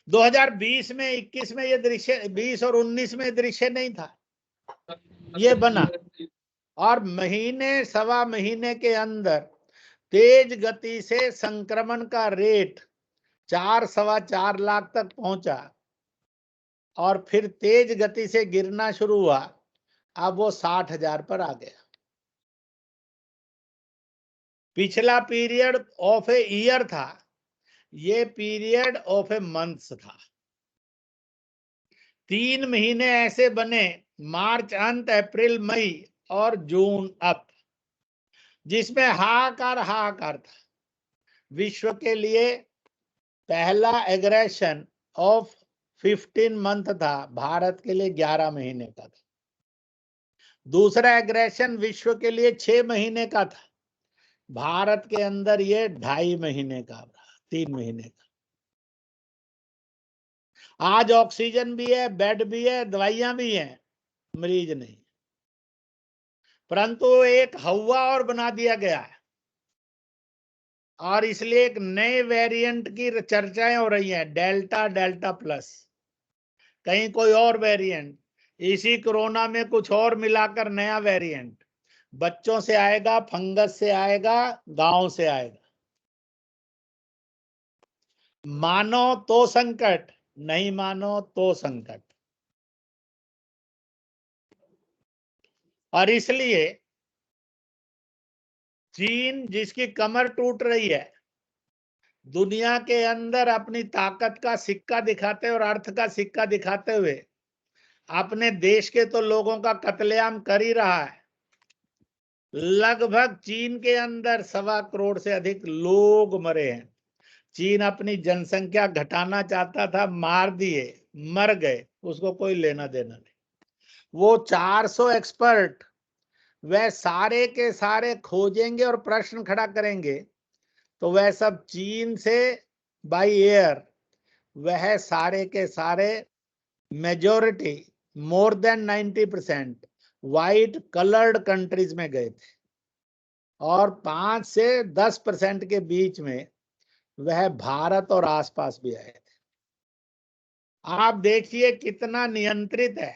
2020 में 21 में ये दृश्य, 20 और 19 में दृश्य नहीं था, ये बना। और महीने सवा महीने के अंदर तेज गति से संक्रमण का रेट 4-4.25 लाख तक पहुंचा, और फिर तेज गति से गिरना शुरू हुआ। अब वो 60,000 पर आ गया। पिछला पीरियड ऑफ ए ईयर था, ये पीरियड ऑफ ए मंथ्स था। 3 महीने ऐसे बने, मार्च अंत, अप्रैल मई और जून अब, जिसमें हाहाकार था। विश्व के लिए पहला एग्रेशन ऑफ 15 मंथ था, भारत के लिए 11 महीने का था। दूसरा एग्रेशन विश्व के लिए 6 महीने का था, भारत के अंदर ये 2.5 महीने का रहा, 3 महीने का। आज ऑक्सीजन भी है, बेड भी है, दवाइयां भी हैं, मरीज नहीं, परंतु एक हवा और बना दिया गया है। और इसलिए एक नए वेरिएंट की चर्चाएं हो रही हैं, डेल्टा, डेल्टा प्लस, कहीं कोई और वेरिएंट, इसी कोरोना में कुछ और मिलाकर नया वेरिएंट, बच्चों से आएगा, फंगस से आएगा, गांव से आएगा। मानो तो संकट, नहीं मानो तो संकट। और इसलिए चीन, जिसकी कमर टूट रही है, दुनिया के अंदर अपनी ताकत का सिक्का दिखाते और अर्थ का सिक्का दिखाते हुए अपने देश के तो लोगों का कत्लेआम कर ही रहा है। लगभग चीन के अंदर 1.25 करोड़ से अधिक लोग मरे हैं। चीन अपनी जनसंख्या घटाना चाहता था, मार दिए, मर गए, उसको कोई लेना देना नहीं। वो 400 एक्सपर्ट वह सारे के सारे खोजेंगे और प्रश्न खड़ा करेंगे, तो वह सब चीन से बाय एयर, वह सारे के सारे majority more than 90% white coloured countries में गए थे, और 5 से 10% के बीच में वह भारत और आसपास भी आए थे। आप देखिए कितना नियंत्रित है।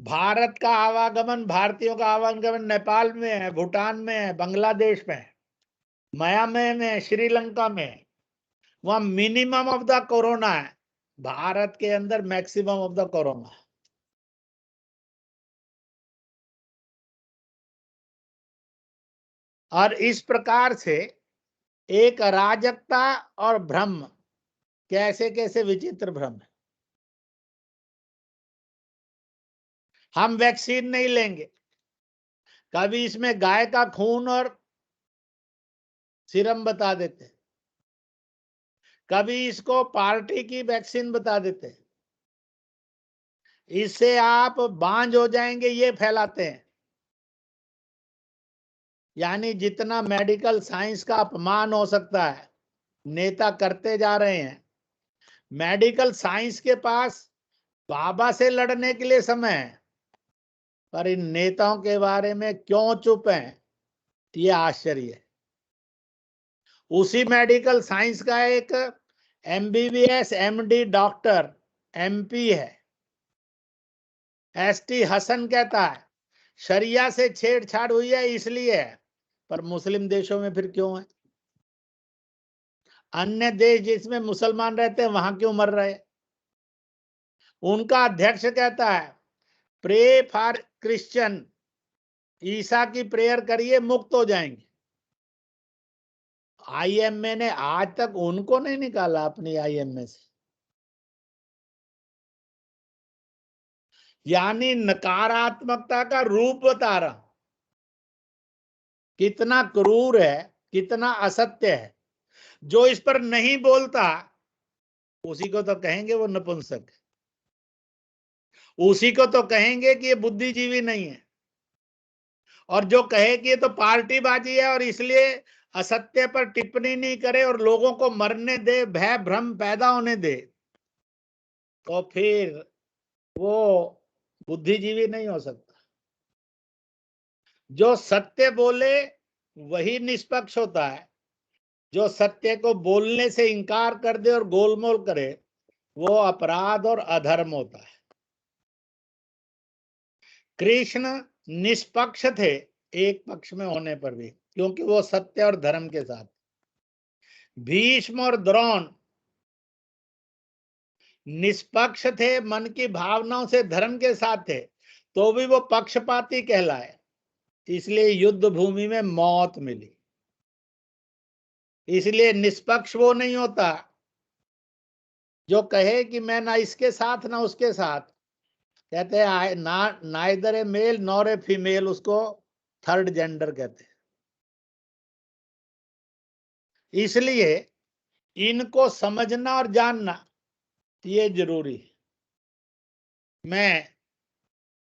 भारत का आवागमन, भारतीयों का आवागमन नेपाल में है, भूटान में है, बांग्लादेश में है, म्यांमार में, श्रीलंका में। वहां मिनिमम ऑफ द कोरोना है, भारत के अंदर मैक्सिमम ऑफ द कोरोना है। और इस प्रकार से एक अराजकता और भ्रम, कैसे कैसे विचित्र भ्रम है। हम वैक्सीन नहीं लेंगे, कभी इसमें गाय का खून और सीरम बता देते, कभी इसको पार्टी की वैक्सीन बता देते, इससे आप बांझ हो जाएंगे, ये फैलाते हैं। यानी जितना मेडिकल साइंस का अपमान हो सकता है, नेता करते जा रहे हैं। मेडिकल साइंस के पास बाबा से लड़ने के लिए समय है, पर इन नेताओं के बारे में क्यों चुप हैं, ये आश्चर्य है। उसी मेडिकल साइंस का एक MBBS MD डॉक्टर MP है, ST हसन, कहता है शरिया से छेड़छाड़ हुई है इसलिए है, पर मुस्लिम देशों में फिर क्यों है? अन्य देश जिसमें मुसलमान रहते हैं वहां क्यों मर रहे? उनका अध्यक्ष कहता है प्रे फॉर क्रिश्चियन, ईसा की प्रेयर करिए, मुक्त हो जाएंगे। IMA ने आज तक उनको नहीं निकाला अपनी IMA से। यानी नकारात्मकता का रूप बता रहा, कितना क्रूर है, कितना असत्य है। जो इस पर नहीं बोलता उसी को तो कहेंगे वो नपुंसक, उसी को तो कहेंगे कि ये बुद्धिजीवी नहीं है। और जो कहे कि ये तो पार्टीबाजी है और इसलिए असत्य पर टिप्पणी नहीं करे और लोगों को मरने दे, भय भ्रम पैदा होने दे, तो फिर वो बुद्धिजीवी नहीं हो सकता। जो सत्य बोले वही निष्पक्ष होता है, जो सत्य को बोलने से इंकार कर दे और गोलमोल करे वो अपराध और अधर्म होता है। कृष्ण निष्पक्ष थे एक पक्ष में होने पर भी, क्योंकि वो सत्य और धर्म के साथ। भीष्म और द्रोण निष्पक्ष थे, मन की भावनाओं से धर्म के साथ थे, तो भी वो पक्षपाती कहलाए, इसलिए युद्ध भूमि में मौत मिली। इसलिए निष्पक्ष वो नहीं होता जो कहे कि मैं ना इसके साथ ना उसके साथ। कहते हैं neither a male nor a female, उसको थर्ड जेंडर कहते हैं। इसलिए इनको समझना और जानना ये जरूरी है। मैं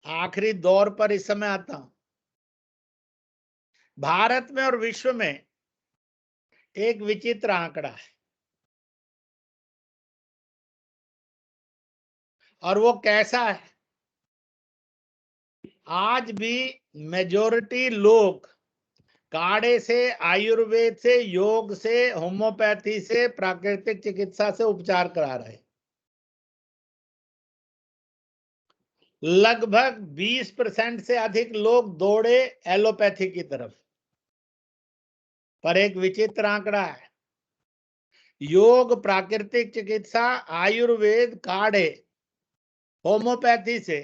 आखिरी दौर पर इस समय आता हूं। भारत में और विश्व में एक विचित्र आंकड़ा है, और वो कैसा है? आज भी मेजॉरिटी लोग काढ़े से, आयुर्वेद से, योग से, होम्योपैथी से, प्राकृतिक चिकित्सा से उपचार करा रहे हैं। लगभग 20% से अधिक लोग दौड़े एलोपैथी की तरफ। पर एक विचित्र आंकड़ा है, योग, प्राकृतिक चिकित्सा, आयुर्वेद, काढ़े, होम्योपैथी से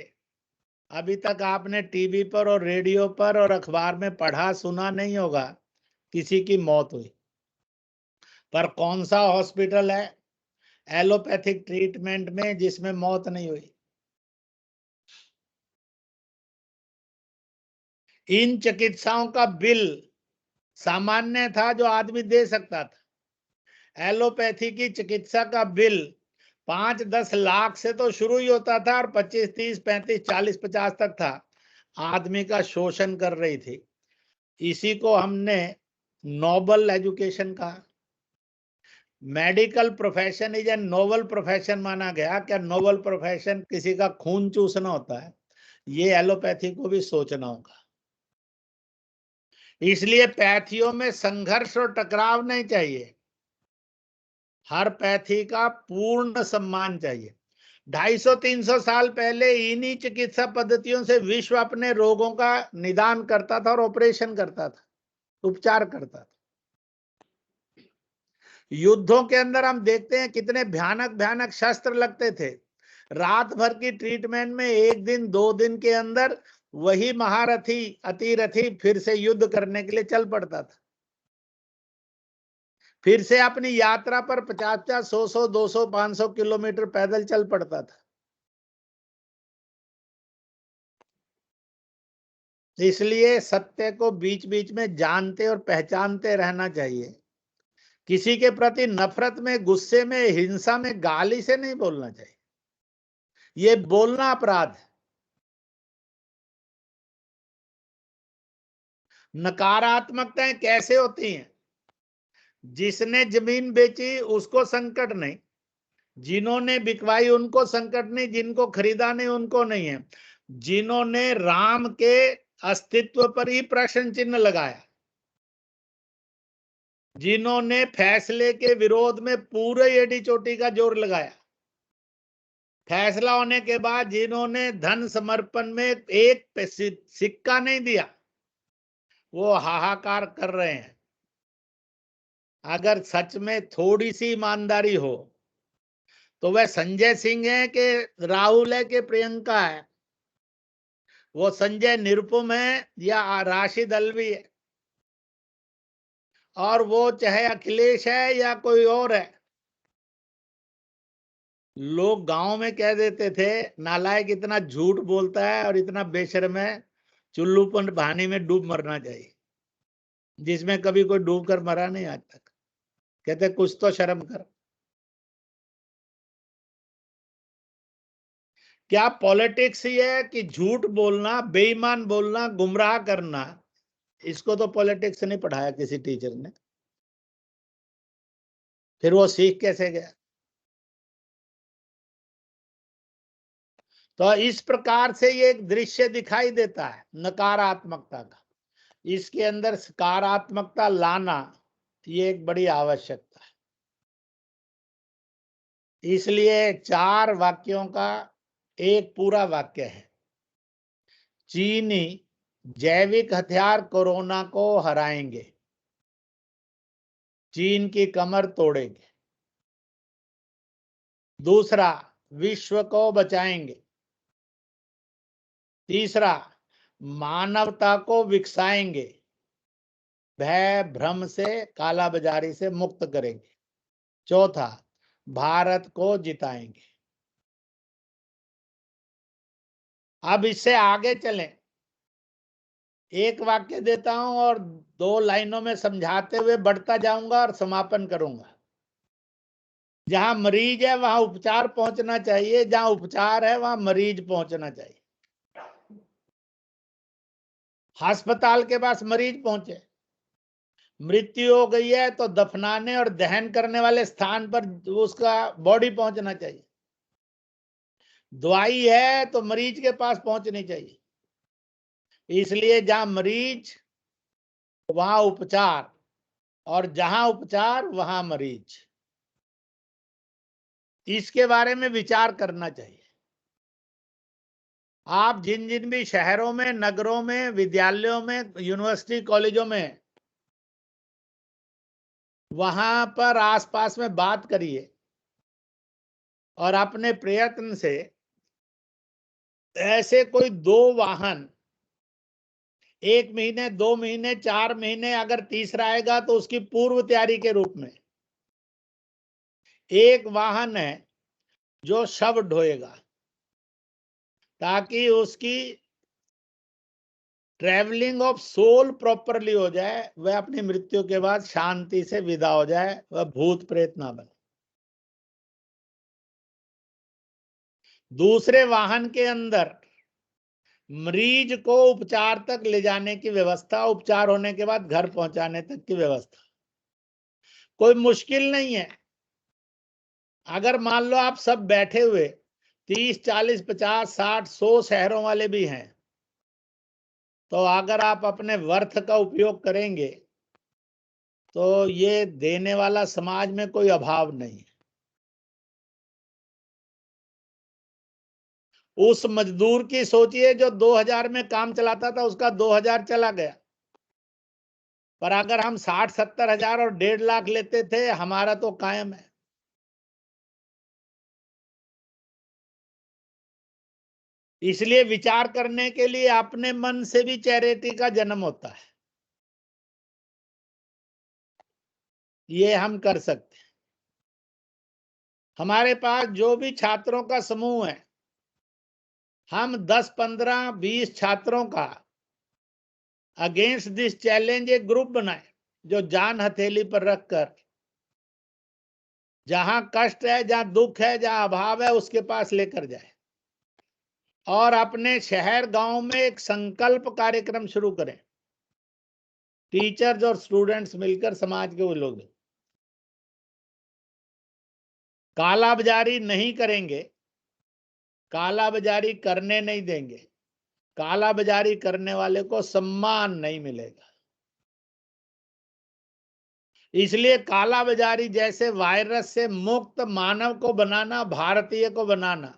अभी तक आपने टीवी पर और रेडियो पर और अखबार में पढ़ा सुना नहीं होगा किसी की मौत हुई। पर कौन सा हॉस्पिटल है एलोपैथिक ट्रीटमेंट में जिसमें मौत नहीं हुई? इन चिकित्साओं का बिल सामान्य था जो आदमी दे सकता था। एलोपैथी की चिकित्सा का बिल 5-10 लाख से तो शुरू ही होता था और 25, 30, 35, 40, 50 तक था। आदमी का शोषण कर रही थी। इसी को हमने नोबल एजुकेशन कहा। Medical profession is a noble profession माना गया। क्या नोबल प्रोफेशन किसी का खून चूसना होता है? ये एलोपैथी को भी सोचना होगा। इसलिए पैथियों में संघर्ष और टकराव नहीं चाहिए, हर पैथी का पूर्ण सम्मान चाहिए। 250-300 साल पहले इन्हीं चिकित्सा पद्धतियों से विश्व अपने रोगों का निदान करता था और ऑपरेशन करता था, उपचार करता था। युद्धों के अंदर हम देखते हैं कितने भयानक भयानक शस्त्र लगते थे। रात भर की ट्रीटमेंट में 1 दिन 2 दिन के अंदर वही महारथी अतिरथी फिर से युद्ध करने के लिए चल पड़ता था, फिर से अपनी यात्रा पर 50-50, 100-100, 200, 500 किलोमीटर पैदल चल पड़ता था। इसलिए सत्य को बीच बीच में जानते और पहचानते रहना चाहिए। किसी के प्रति नफरत में, गुस्से में, हिंसा में, गाली से नहीं बोलना चाहिए। ये बोलना अपराध है। नकारात्मकताएं कैसे होती हैं? जिसने जमीन बेची उसको संकट नहीं, जिन्होंने बिकवाई उनको संकट नहीं, जिनको खरीदा नहीं उनको नहीं है। जिन्होंने राम के अस्तित्व पर ही प्रश्न चिन्ह लगाया, जिन्होंने फैसले के विरोध में पूरे एडी चोटी का जोर लगाया, फैसला होने के बाद जिन्होंने धन समर्पण में एक सिक्का नहीं दिया, वो हाहाकार कर रहे हैं। अगर सच में थोड़ी सी ईमानदारी हो तो वह संजय सिंह है कि राहुल है कि प्रियंका है, वो संजय निरुपम है या राशिद अल्वी है, और वो चाहे अखिलेश है या कोई और है। लोग गांव में कह देते थे नालायक इतना झूठ बोलता है और इतना बेशर्म है, चुल्लूपन पानी में डूब मरना चाहिए, जिसमें कभी कोई डूब कर मरा नहीं आज तक। कहते कुछ तो शर्म कर। क्या पॉलिटिक्स ही है कि झूठ बोलना, बेईमान बोलना, गुमराह करना? इसको तो पॉलिटिक्स नहीं पढ़ाया किसी टीचर ने, फिर वो सीख कैसे गया? तो इस प्रकार से ये एक दृश्य दिखाई देता है नकारात्मकता का। इसके अंदर सकारात्मकता लाना ये एक बड़ी आवश्यकता है। इसलिए 4 वाक्यों का एक पूरा वाक्य है। चीनी जैविक हथियार कोरोना को हराएंगे, चीन की कमर तोड़ेंगे। दूसरा, विश्व को बचाएंगे। तीसरा, मानवता को विकसाएंगे, भय भ्रम से, कालाबाजारी से मुक्त करेंगे। चौथा, भारत को जिताएंगे। अब इससे आगे चलें। एक वाक्य देता हूं और 2 लाइनों में समझाते हुए बढ़ता जाऊंगा और समापन करूंगा। जहां मरीज है वहां उपचार पहुंचना चाहिए, जहां उपचार है वहां मरीज पहुंचना चाहिए। अस्पताल के पास मरीज पहुंचे, मृत्यु हो गई है तो दफनाने और दहन करने वाले स्थान पर उसका बॉडी पहुंचना चाहिए। दवाई है तो मरीज के पास पहुंचनी चाहिए। इसलिए जहां मरीज वहां उपचार, और जहां उपचार वहां मरीज। इसके बारे में विचार करना चाहिए। आप जिन जिन भी शहरों में, नगरों में, विद्यालयों में, यूनिवर्सिटी, कॉलेजों में, वहां पर आसपास में बात करिए और अपने प्रयत्न से ऐसे कोई 2 वाहन 1 महीने, 2 महीने, 4 महीने, अगर तीसरा आएगा तो उसकी पूर्व तैयारी के रूप में एक वाहन है जो शव ढोएगा, ताकि उसकी ट्रैवलिंग ऑफ सोल प्रॉपरली हो जाए, वह अपनी मृत्यु के बाद शांति से विदा हो जाए, वह भूत प्रेत ना बने। दूसरे वाहन के अंदर मरीज को उपचार तक ले जाने की व्यवस्था, उपचार होने के बाद घर पहुंचाने तक की व्यवस्था। कोई मुश्किल नहीं है। अगर मान लो आप सब बैठे हुए 30, 40, 50, 60, 100 शहरों वाले भी हैं, तो अगर आप अपने वर्थ का उपयोग करेंगे तो ये देने वाला समाज में कोई अभाव नहीं है। उस मजदूर की सोचिए जो 2000 में काम चलाता था, उसका 2000 चला गया। पर अगर हम 60-70 हजार और 1.5 लाख लेते थे, हमारा तो कायम है। इसलिए विचार करने के लिए अपने मन से भी चैरिटी का जन्म होता है, ये हम कर सकते हैं। हमारे पास जो भी छात्रों का समूह है, हम 10, 15, 20 छात्रों का अगेंस्ट दिस चैलेंज एक ग्रुप बनाए, जो जान हथेली पर रखकर जहां कष्ट है, जहां दुख है, जहां अभाव है, उसके पास लेकर जाए और अपने शहर गांव में एक संकल्प कार्यक्रम शुरू करें। टीचर्स और स्टूडेंट्स मिलकर, समाज के वो लोग काला बाजारी नहीं करेंगे, काला बाजारी करने नहीं देंगे, काला बाजारी करने वाले को सम्मान नहीं मिलेगा। इसलिए काला बाजारी जैसे वायरस से मुक्त मानव को बनाना, भारतीय को बनाना,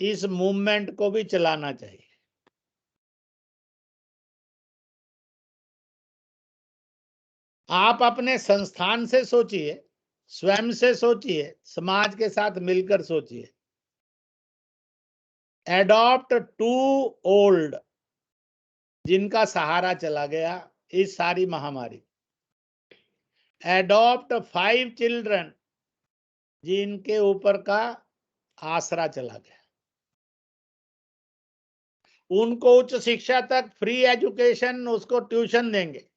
इस मूवमेंट को भी चलाना चाहिए। आप अपने संस्थान से सोचिए, स्वयं से सोचिए, समाज के साथ मिलकर सोचिए। एडॉप्ट टू ओल्ड, जिनका सहारा चला गया इस सारी महामारी। एडॉप्ट 5 चिल्ड्रन, जिनके ऊपर का आसरा चला गया। उनको उच्च शिक्षा तक फ्री एजुकेशन, उसको ट्यूशन देंगे।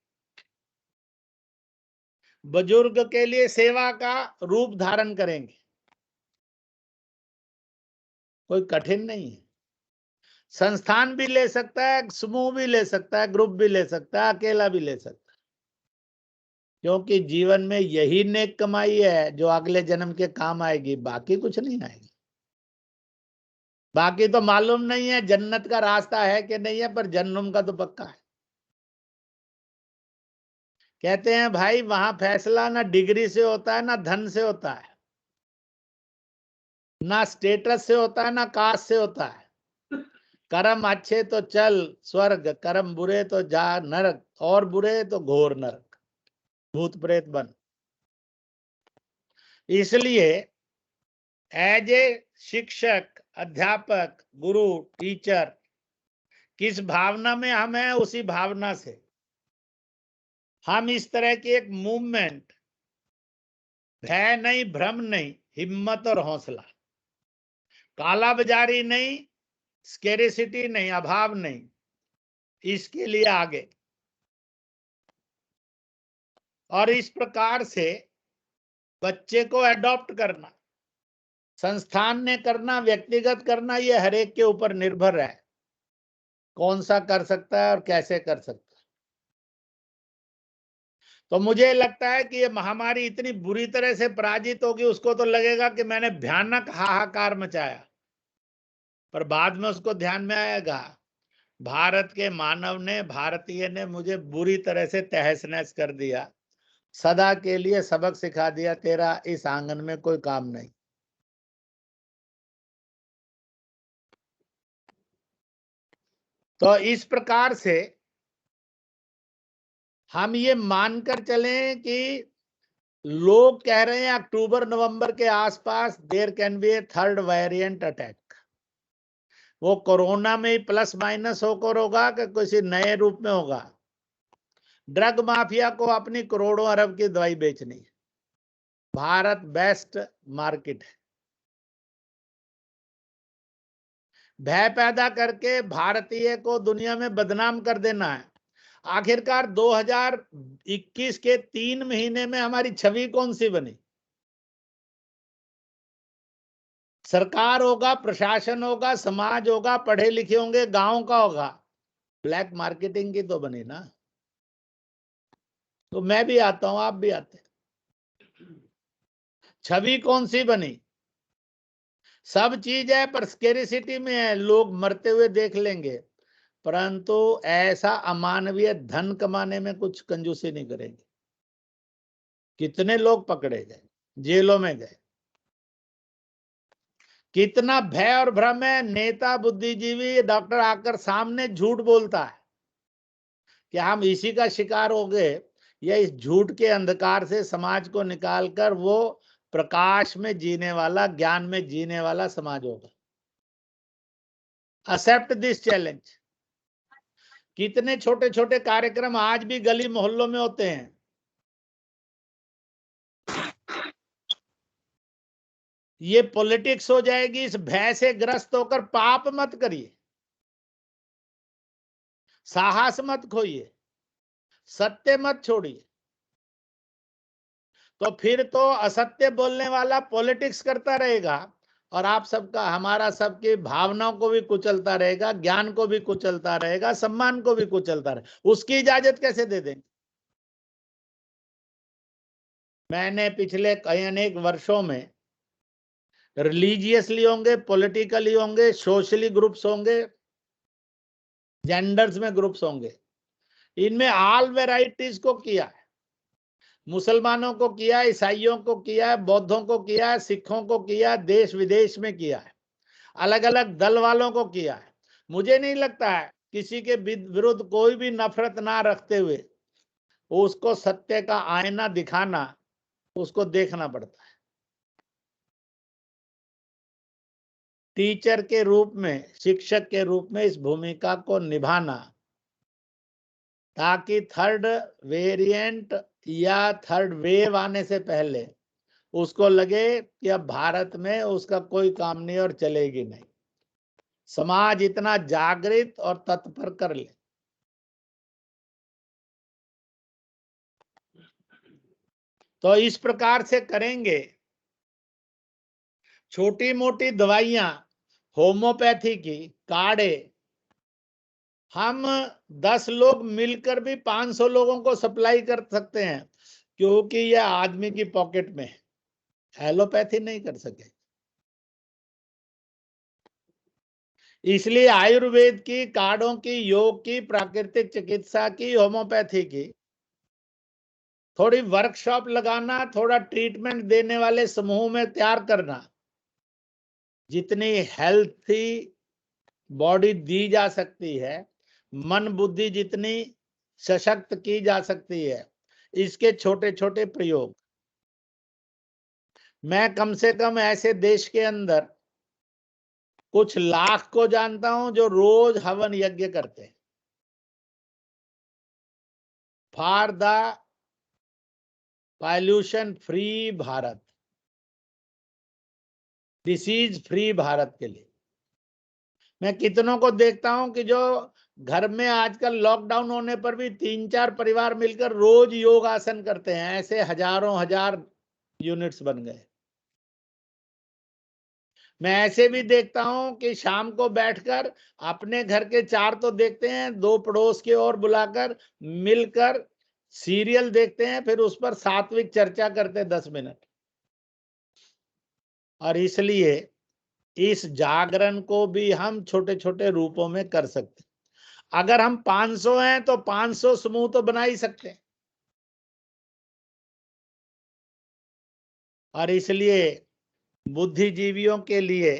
बुजुर्ग के लिए सेवा का रूप धारण करेंगे। कोई कठिन नहीं है। संस्थान भी ले सकता है, समूह भी ले सकता है, ग्रुप भी ले सकता है, अकेला भी ले सकता है, क्योंकि जीवन में यही नेक कमाई है जो अगले जन्म के काम आएगी, बाकी कुछ नहीं आएगी। बाकी तो मालूम नहीं है जन्नत का रास्ता है कि नहीं है, पर जन्म का तो पक्का है। कहते हैं भाई, वहां फैसला ना डिग्री से होता है, ना धन से होता है, ना स्टेटस से होता है, ना कास्ट से होता है। कर्म अच्छे तो चल स्वर्ग, कर्म बुरे तो जा नरक, और बुरे तो घोर नरक, भूत प्रेत बन। इसलिए एज ए शिक्षक, अध्यापक, गुरु, टीचर, किस भावना में हम हैं, उसी भावना से हम इस तरह की एक मूवमेंट, भय नहीं, भ्रम नहीं, हिम्मत और हौसला, काला बाजारी नहीं, स्केरिसिटी नहीं, अभाव नहीं, इसके लिए आगे। और इस प्रकार से बच्चे को अडॉप्ट करना, संस्थान ने करना, व्यक्तिगत करना, ये हर एक के ऊपर निर्भर है, कौन सा कर सकता है और कैसे कर सकता है। तो मुझे लगता है कि ये महामारी इतनी बुरी तरह से पराजित होगी, उसको तो लगेगा कि मैंने भयानक हाहाकार मचाया, पर बाद में उसको ध्यान में आएगा, भारत के मानव ने, भारतीय ने मुझे बुरी तरह से तहस नहस कर दिया, सदा के लिए सबक सिखा दिया, तेरा इस आंगन में कोई काम नहीं। तो इस प्रकार से हम ये मानकर चलें कि लोग कह रहे हैं अक्टूबर नवंबर के आसपास there can be a third variant attack. वो कोरोना में ही प्लस माइनस होकर होगा कि किसी नए रूप में होगा। ड्रग माफिया को अपनी करोड़ों अरब की दवाई बेचनी है, भारत बेस्ट मार्केट है। भय पैदा करके भारतीय को दुनिया में बदनाम कर देना है। आखिरकार 2021 के 3 महीने में हमारी छवि कौन सी बनी? सरकार होगा, प्रशासन होगा, समाज होगा, पढ़े लिखे होंगे, गांव का होगा, ब्लैक मार्केटिंग की तो बनी ना। तो मैं भी आता हूं, आप भी आते हैं, छवि कौन सी बनी? सब चीज है पर स्केरिसिटी में है, लोग मरते हुए देख लेंगे, परंतु ऐसा अमानवीय धन कमाने में कुछ कंजूसी नहीं करेंगे। कितने लोग पकड़े गए, जेलों में गए। कितना भय और भ्रम है। नेता बुद्धिजीवी डॉक्टर आकर सामने झूठ बोलता है कि हम इसी का शिकार हो गए, या इस झूठ के अंधकार से समाज को निकालकर वो प्रकाश में जीने वाला, ज्ञान में जीने वाला समाज होगा। Accept this challenge. कितने छोटे छोटे कार्यक्रम आज भी गली मोहल्लों में होते हैं। ये पॉलिटिक्स हो जाएगी। इस भय से ग्रस्त होकर पाप मत करिए, साहस मत खोइए, सत्य मत छोड़िए। तो फिर तो असत्य बोलने वाला पॉलिटिक्स करता रहेगा और आप सबका, हमारा सबकी भावनाओं को भी कुचलता रहेगा, ज्ञान को भी कुचलता रहेगा, सम्मान को भी कुचलता रहेगा। उसकी इजाजत कैसे दे देंगे? मैंने पिछले कई अनेक वर्षों में रिलीजियसली होंगे, पॉलिटिकली होंगे, सोशली ग्रुप्स होंगे, जेंडर्स में ग्रुप्स होंगे, इनमें ऑल वेराइटीज को किया है। मुसलमानों को किया, ईसाइयों को किया, बौद्धों को किया, सिखों को किया, देश विदेश में किया है, अलग अलग दल वालों को किया है। मुझे नहीं लगता है किसी के विरुद्ध कोई भी नफरत ना रखते हुए उसको सत्य का आईना दिखाना, उसको देखना पड़ता है। टीचर के रूप में, शिक्षक के रूप में इस भूमिका को निभाना, ताकि थर्ड वेरिएंट या थर्ड वेव आने से पहले उसको लगे कि अब भारत में उसका कोई काम नहीं और चलेगी नहीं। समाज इतना जागृत और तत्पर कर ले। तो इस प्रकार से करेंगे। छोटी मोटी दवाइयां, होम्योपैथी की काढ़े, हम 10 लोग मिलकर भी 500 लोगों को सप्लाई कर सकते हैं, क्योंकि यह आदमी की पॉकेट में है। एलोपैथी नहीं कर सके। इसलिए आयुर्वेद की, काढ़ों की, योग की, प्राकृतिक चिकित्सा की, होम्योपैथी की थोड़ी वर्कशॉप लगाना, थोड़ा ट्रीटमेंट देने वाले समूह में तैयार करना। जितनी हेल्थी बॉडी दी जा सकती है, मन बुद्धि जितनी सशक्त की जा सकती है, इसके छोटे छोटे प्रयोग। मैं कम से कम ऐसे देश के अंदर कुछ लाख को जानता हूं जो रोज हवन यज्ञ करते हैं for the pollution free Bharat, disease free Bharat के लिए। मैं कितनों को देखता हूं कि जो घर में आजकल लॉकडाउन होने पर भी 3-4 परिवार मिलकर रोज योग आसन करते हैं। ऐसे हजारों हजार यूनिट्स बन गए। मैं ऐसे भी देखता हूं कि शाम को बैठकर अपने घर के 4 तो देखते हैं, 2 पड़ोस के और बुलाकर मिलकर सीरियल देखते हैं, फिर उस पर सात्विक चर्चा करते 10 मिनट। और इसलिए इस जागरण को भी हम छोटे छोटे रूपों में कर सकते हैं। अगर हम 500 हैं तो 500 समूह तो बना ही सकते हैं। और इसलिए बुद्धिजीवियों के लिए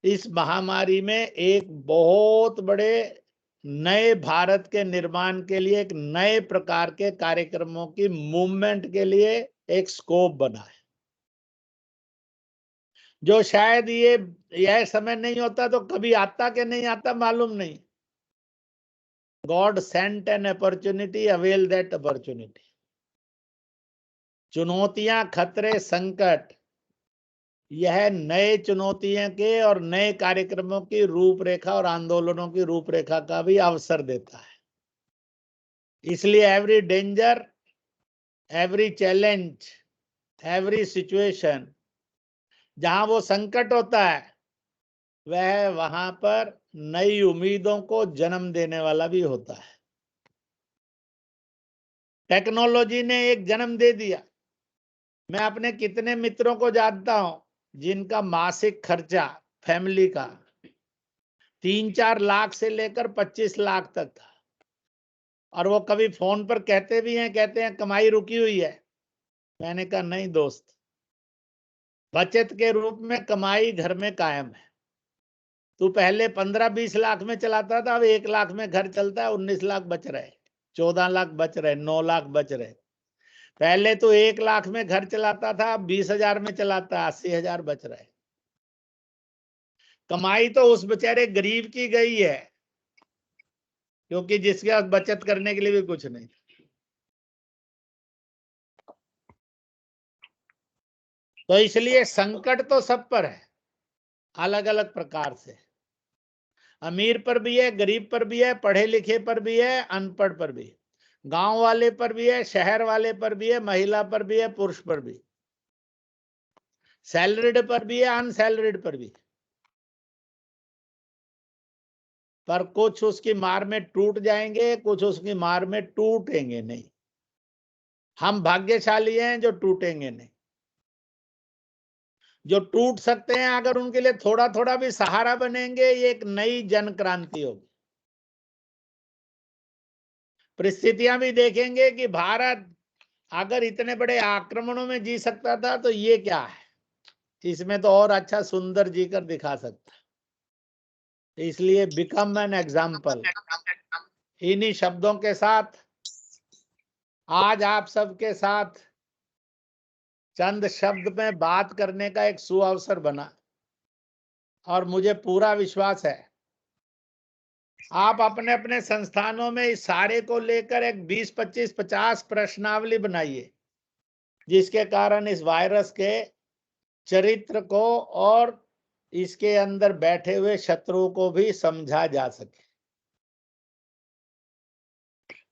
इस महामारी में एक बहुत बड़े नए भारत के निर्माण के लिए, एक नए प्रकार के कार्यक्रमों की मूवमेंट के लिए एक स्कोप बना है, जो शायद यह समय नहीं होता तो कभी आता कि नहीं आता मालूम नहीं। God sent an opportunity, avail that opportunity. चुनौतियां, खतरे, संकट, यह नए चुनौतियों के और नए कार्यक्रमों की रूपरेखा और आंदोलनों की रूपरेखा का भी अवसर देता है। इसलिए every danger, every challenge, every situation, जहां वो संकट होता है वह वहां पर नई उम्मीदों को जन्म देने वाला भी होता है। टेक्नोलॉजी ने एक जन्म दे दिया। मैं अपने कितने मित्रों को जानता हूं जिनका मासिक खर्चा फैमिली का 3-4 लाख से लेकर 25 लाख तक था, और वो कभी फोन पर कहते भी हैं, कहते हैं कमाई रुकी हुई है। मैंने कहा नहीं दोस्त, बचत के रूप में कमाई घर में कायम है। तू पहले 15-20 लाख में चलाता था, अब 1 लाख में घर चलता है, 19 लाख बच रहे, 14 लाख बच रहे, 9 लाख बच रहे। पहले तो 1 लाख में घर चलाता था, अब 20,000 में चलाता, 80,000 बच रहे। कमाई तो उस बेचारे गरीब की गई है, क्योंकि जिसके पास बचत करने के लिए भी कुछ नहीं। तो इसलिए संकट तो सब पर है, अलग अलग प्रकार से। अमीर पर भी है, गरीब पर भी है, पढ़े लिखे पर भी है, अनपढ़ पर भी है, गांव वाले पर भी है, शहर वाले पर भी है, महिला पर भी है, पुरुष पर भी, सैलरीड पर भी है, अनसैलरीड पर भी। पर कुछ उसकी मार में टूट जाएंगे, कुछ उसकी मार में टूटेंगे नहीं। हम भाग्यशाली हैं जो टूटेंगे नहीं। जो टूट सकते हैं, अगर उनके लिए थोड़ा थोड़ा भी सहारा बनेंगे, ये एक नई जन क्रांति होगी। परिस्थितियां भी देखेंगे कि भारत अगर इतने बड़े आक्रमणों में जी सकता था, तो ये क्या है, इसमें तो और अच्छा सुंदर जी कर दिखा सकता। इसलिए बिकम एन एग्जाम्पल। इन्हीं शब्दों के साथ आज आप सबके साथ चंद शब्द में बात करने का एक सुअवसर बना, और मुझे पूरा विश्वास है आप अपने अपने संस्थानों में इस सारे को लेकर एक 20, 25, 50 प्रश्नावली बनाइए, जिसके कारण इस वायरस के चरित्र को और इसके अंदर बैठे हुए शत्रुओं को भी समझा जा सके।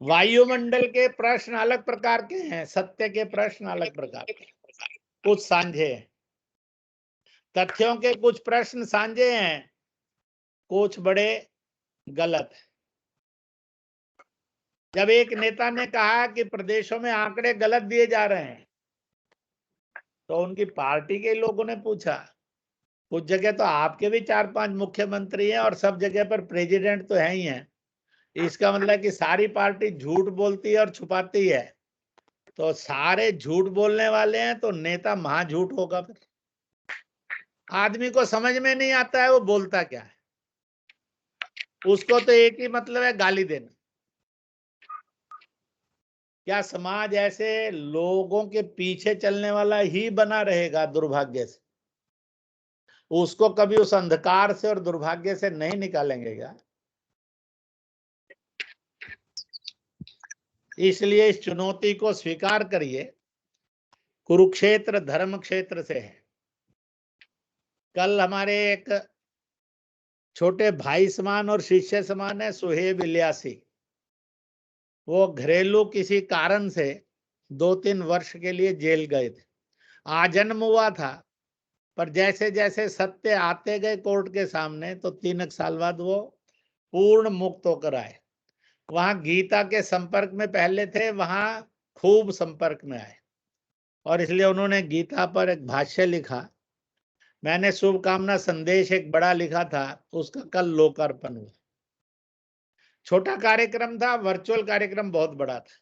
वायुमंडल के प्रश्न अलग प्रकार के हैं, सत्य के प्रश्न अलग प्रकार के, कुछ सांझे हैं। तथ्यों के कुछ प्रश्न सांझे हैं, कुछ बड़े गलत है। जब एक नेता ने कहा कि प्रदेशों में आंकड़े गलत दिए जा रहे हैं, तो उनकी पार्टी के लोगों ने पूछा, कुछ जगह तो आपके भी 4-5 मुख्यमंत्री हैं और सब जगह पर प्रेसिडेंट तो है ही हैं, इसका मतलब कि सारी पार्टी झूठ बोलती है और छुपाती है, तो सारे झूठ बोलने वाले हैं, तो नेता महाझूठ होगा। फिर आदमी को समझ में नहीं आता है वो बोलता क्या है, उसको तो एक ही मतलब है, गाली देना। क्या समाज ऐसे लोगों के पीछे चलने वाला ही बना रहेगा? दुर्भाग्य से उसको कभी उस अंधकार से और दुर्भाग्य से नहीं निकालेंगे क्या? इसलिए इस चुनौती को स्वीकार करिए। कुरुक्षेत्र धर्म क्षेत्र से है। कल हमारे एक छोटे भाई समान और शिष्य समान है सुहेब इलियासी, वो घरेलू किसी कारण से 2-3 वर्ष के लिए जेल गए थे। आजन्म हुआ था, पर जैसे जैसे सत्य आते गए कोर्ट के सामने, तो 3 साल बाद वो पूर्ण मुक्त होकर आए। वहां गीता के संपर्क में पहले थे, वहां खूब संपर्क में आए, और इसलिए उन्होंने गीता पर एक भाष्य लिखा। मैंने शुभकामना संदेश एक बड़ा लिखा था, उसका कल लोकार्पण हुआ। छोटा कार्यक्रम था, वर्चुअल कार्यक्रम बहुत बड़ा था।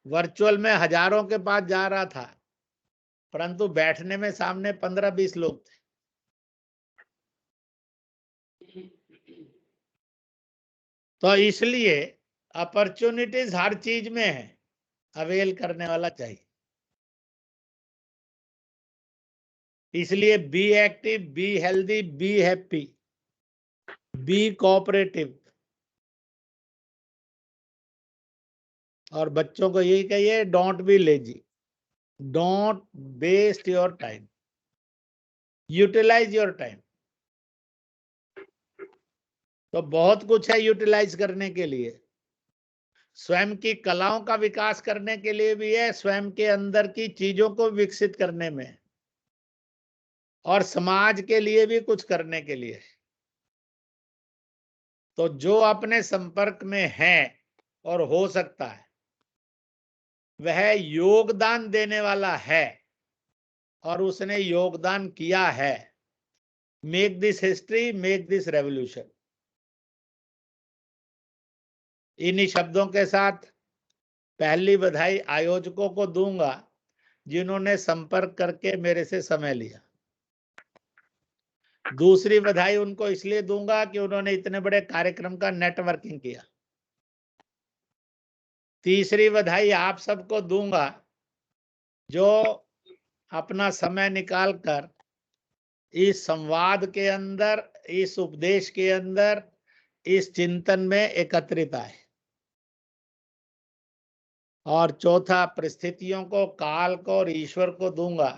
वर्चुअल में हजारों के पास जा रहा था, परंतु बैठने में सामने 15-20 लोग थे। तो इसलिए अपॉर्चुनिटीज हर चीज में है, अवेल करने वाला चाहिए। इसलिए be active, be healthy, be happy, be cooperative. और बच्चों को यही कहिए, don't be lazy, don't waste your time, utilize your time. तो बहुत कुछ है यूटिलाइज करने के लिए। स्वयं की कलाओं का विकास करने के लिए भी है, स्वयं के अंदर की चीजों को विकसित करने में, और समाज के लिए भी कुछ करने के लिए। तो जो अपने संपर्क में है और हो सकता है, वह योगदान देने वाला है और उसने योगदान किया है। Make this history, make this revolution. इन्हीं शब्दों के साथ पहली बधाई आयोजकों को दूंगा जिन्होंने संपर्क करके मेरे से समय लिया। दूसरी बधाई उनको इसलिए दूंगा कि उन्होंने इतने बड़े कार्यक्रम का नेटवर्किंग किया। तीसरी बधाई आप सबको दूंगा जो अपना समय निकालकर इस संवाद के अंदर, इस उपदेश के अंदर, इस चिंतन में एकत्रित आए। और चौथा, परिस्थितियों को, काल को और ईश्वर को दूंगा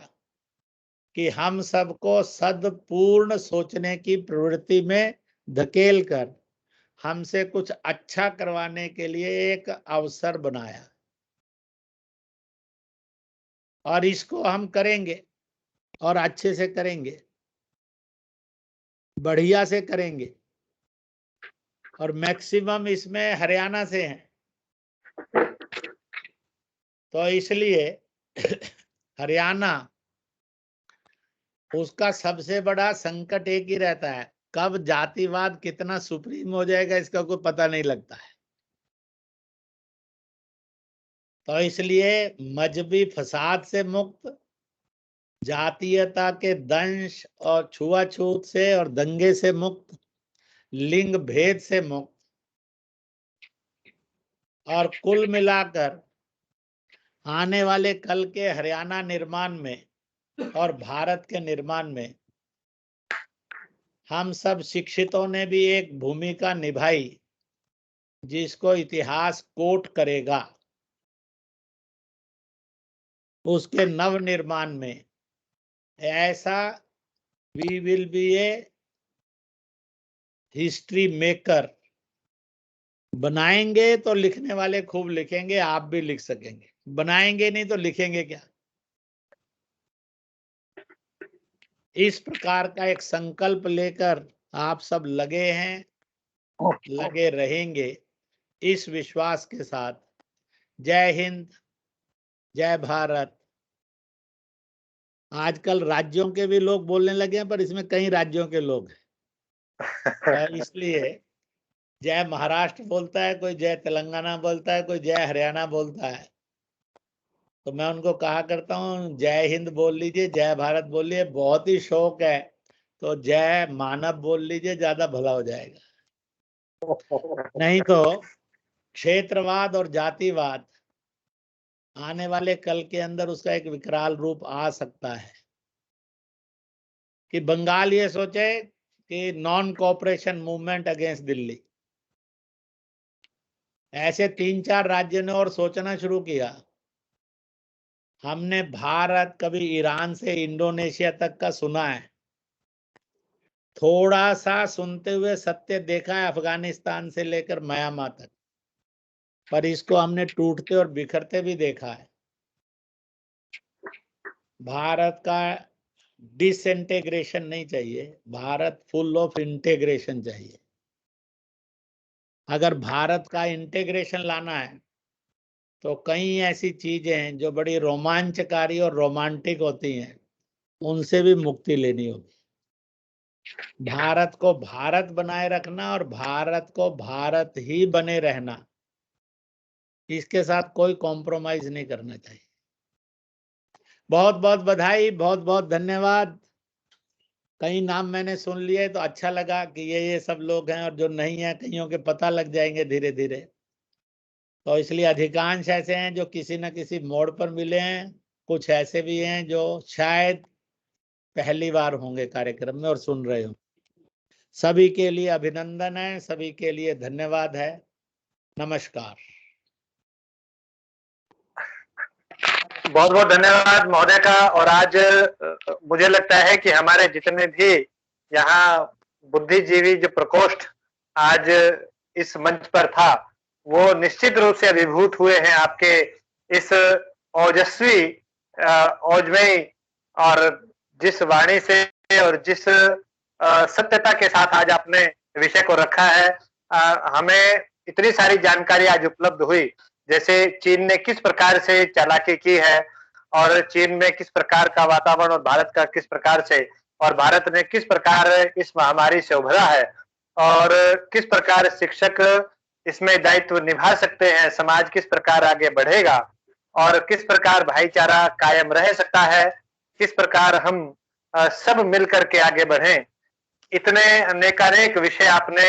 कि हम सबको सदपूर्ण सोचने की प्रवृत्ति में धकेल कर हमसे कुछ अच्छा करवाने के लिए एक अवसर बनाया, और इसको हम करेंगे और अच्छे से करेंगे, बढ़िया से करेंगे। और मैक्सिमम इसमें हरियाणा से हैं, तो इसलिए हरियाणा, उसका सबसे बड़ा संकट एक ही रहता है, कब जातिवाद कितना सुप्रीम हो जाएगा इसका कोई पता नहीं लगता है। तो इसलिए मजहबी फसाद से मुक्त, जातीयता के दंश और छुआछूत से और दंगे से मुक्त, लिंग भेद से मुक्त, और कुल मिलाकर आने वाले कल के हरियाणा निर्माण में और भारत के निर्माण में हम सब शिक्षितों ने भी एक भूमिका निभाई जिसको इतिहास कोट करेगा। उसके नव निर्माण में ऐसा we will be a history maker बनाएंगे तो लिखने वाले खूब लिखेंगे, आप भी लिख सकेंगे। बनाएंगे नहीं तो लिखेंगे क्या? इस प्रकार का एक संकल्प लेकर आप सब लगे हैं, लगे रहेंगे, इस विश्वास के साथ जय हिंद, जय भारत। आजकल राज्यों के भी लोग बोलने लगे हैं, पर इसमें कई राज्यों के लोग हैं, इसलिए जय महाराष्ट्र बोलता है कोई, जय तेलंगाना बोलता है कोई, जय हरियाणा बोलता है। तो मैं उनको कहा करता हूँ जय हिंद बोल लीजिए, जय भारत बोल लीजिए। बहुत ही शौक है तो जय मानव बोल लीजिए, ज्यादा भला हो जाएगा। नहीं तो क्षेत्रवाद और जातिवाद आने वाले कल के अंदर उसका एक विकराल रूप आ सकता है कि बंगाल ये सोचे कि non cooperation movement against Delhi, ऐसे 3-4 राज्यों ने और सोचना शुरू किया। हमने भारत कभी ईरान से इंडोनेशिया तक का सुना है, थोड़ा सा सुनते हुए सत्य देखा है अफगानिस्तान से लेकर म्यांमार तक, पर इसको हमने टूटते और बिखरते भी देखा है। भारत का डिसइंटीग्रेशन नहीं चाहिए, भारत फुल ऑफ इंटीग्रेशन चाहिए। अगर भारत का इंटीग्रेशन लाना है तो कई ऐसी चीजें हैं जो बड़ी रोमांचकारी और रोमांटिक होती हैं, उनसे भी मुक्ति लेनी होगी। भारत को भारत बनाए रखना और भारत को भारत ही बने रहना, इसके साथ कोई कॉम्प्रोमाइज नहीं करना चाहिए। बहुत बहुत बधाई, बहुत बहुत धन्यवाद। कई नाम मैंने सुन लिए तो अच्छा लगा कि ये सब लोग हैं, और जो नहीं है कईयों के पता लग जाएंगे धीरे धीरे। तो इसलिए अधिकांश ऐसे हैं जो किसी न किसी मोड़ पर मिले हैं, कुछ ऐसे भी हैं जो शायद पहली बार होंगे कार्यक्रम में और सुन रहे हो। सभी के लिए अभिनंदन है, सभी के लिए धन्यवाद है। नमस्कार। बहुत बहुत धन्यवाद महोदय का। और आज मुझे लगता है कि हमारे जितने भी यहाँ बुद्धिजीवी जो प्रकोष्ठ आज इस मंच पर था, वो निश्चित रूप से अभिभूत हुए हैं आपके इस ओजस्वी, ओजमयी और जिस वाणी से और जिस सत्यता के साथ आज आपने विषय को रखा है। हमें इतनी सारी जानकारी आज उपलब्ध हुई, जैसे चीन ने किस प्रकार से चालाकी की है और चीन में किस प्रकार का वातावरण और भारत का किस प्रकार से, और भारत ने किस प्रकार इस महामारी से उभरा है और किस प्रकार शिक्षक इसमें दायित्व निभा सकते हैं, समाज किस प्रकार आगे बढ़ेगा। और किस प्रकार भाईचारा कायम रह सकता है, किस प्रकार हम सब मिल करके आगे बढ़ें। इतने अनेकानेक विषय आपने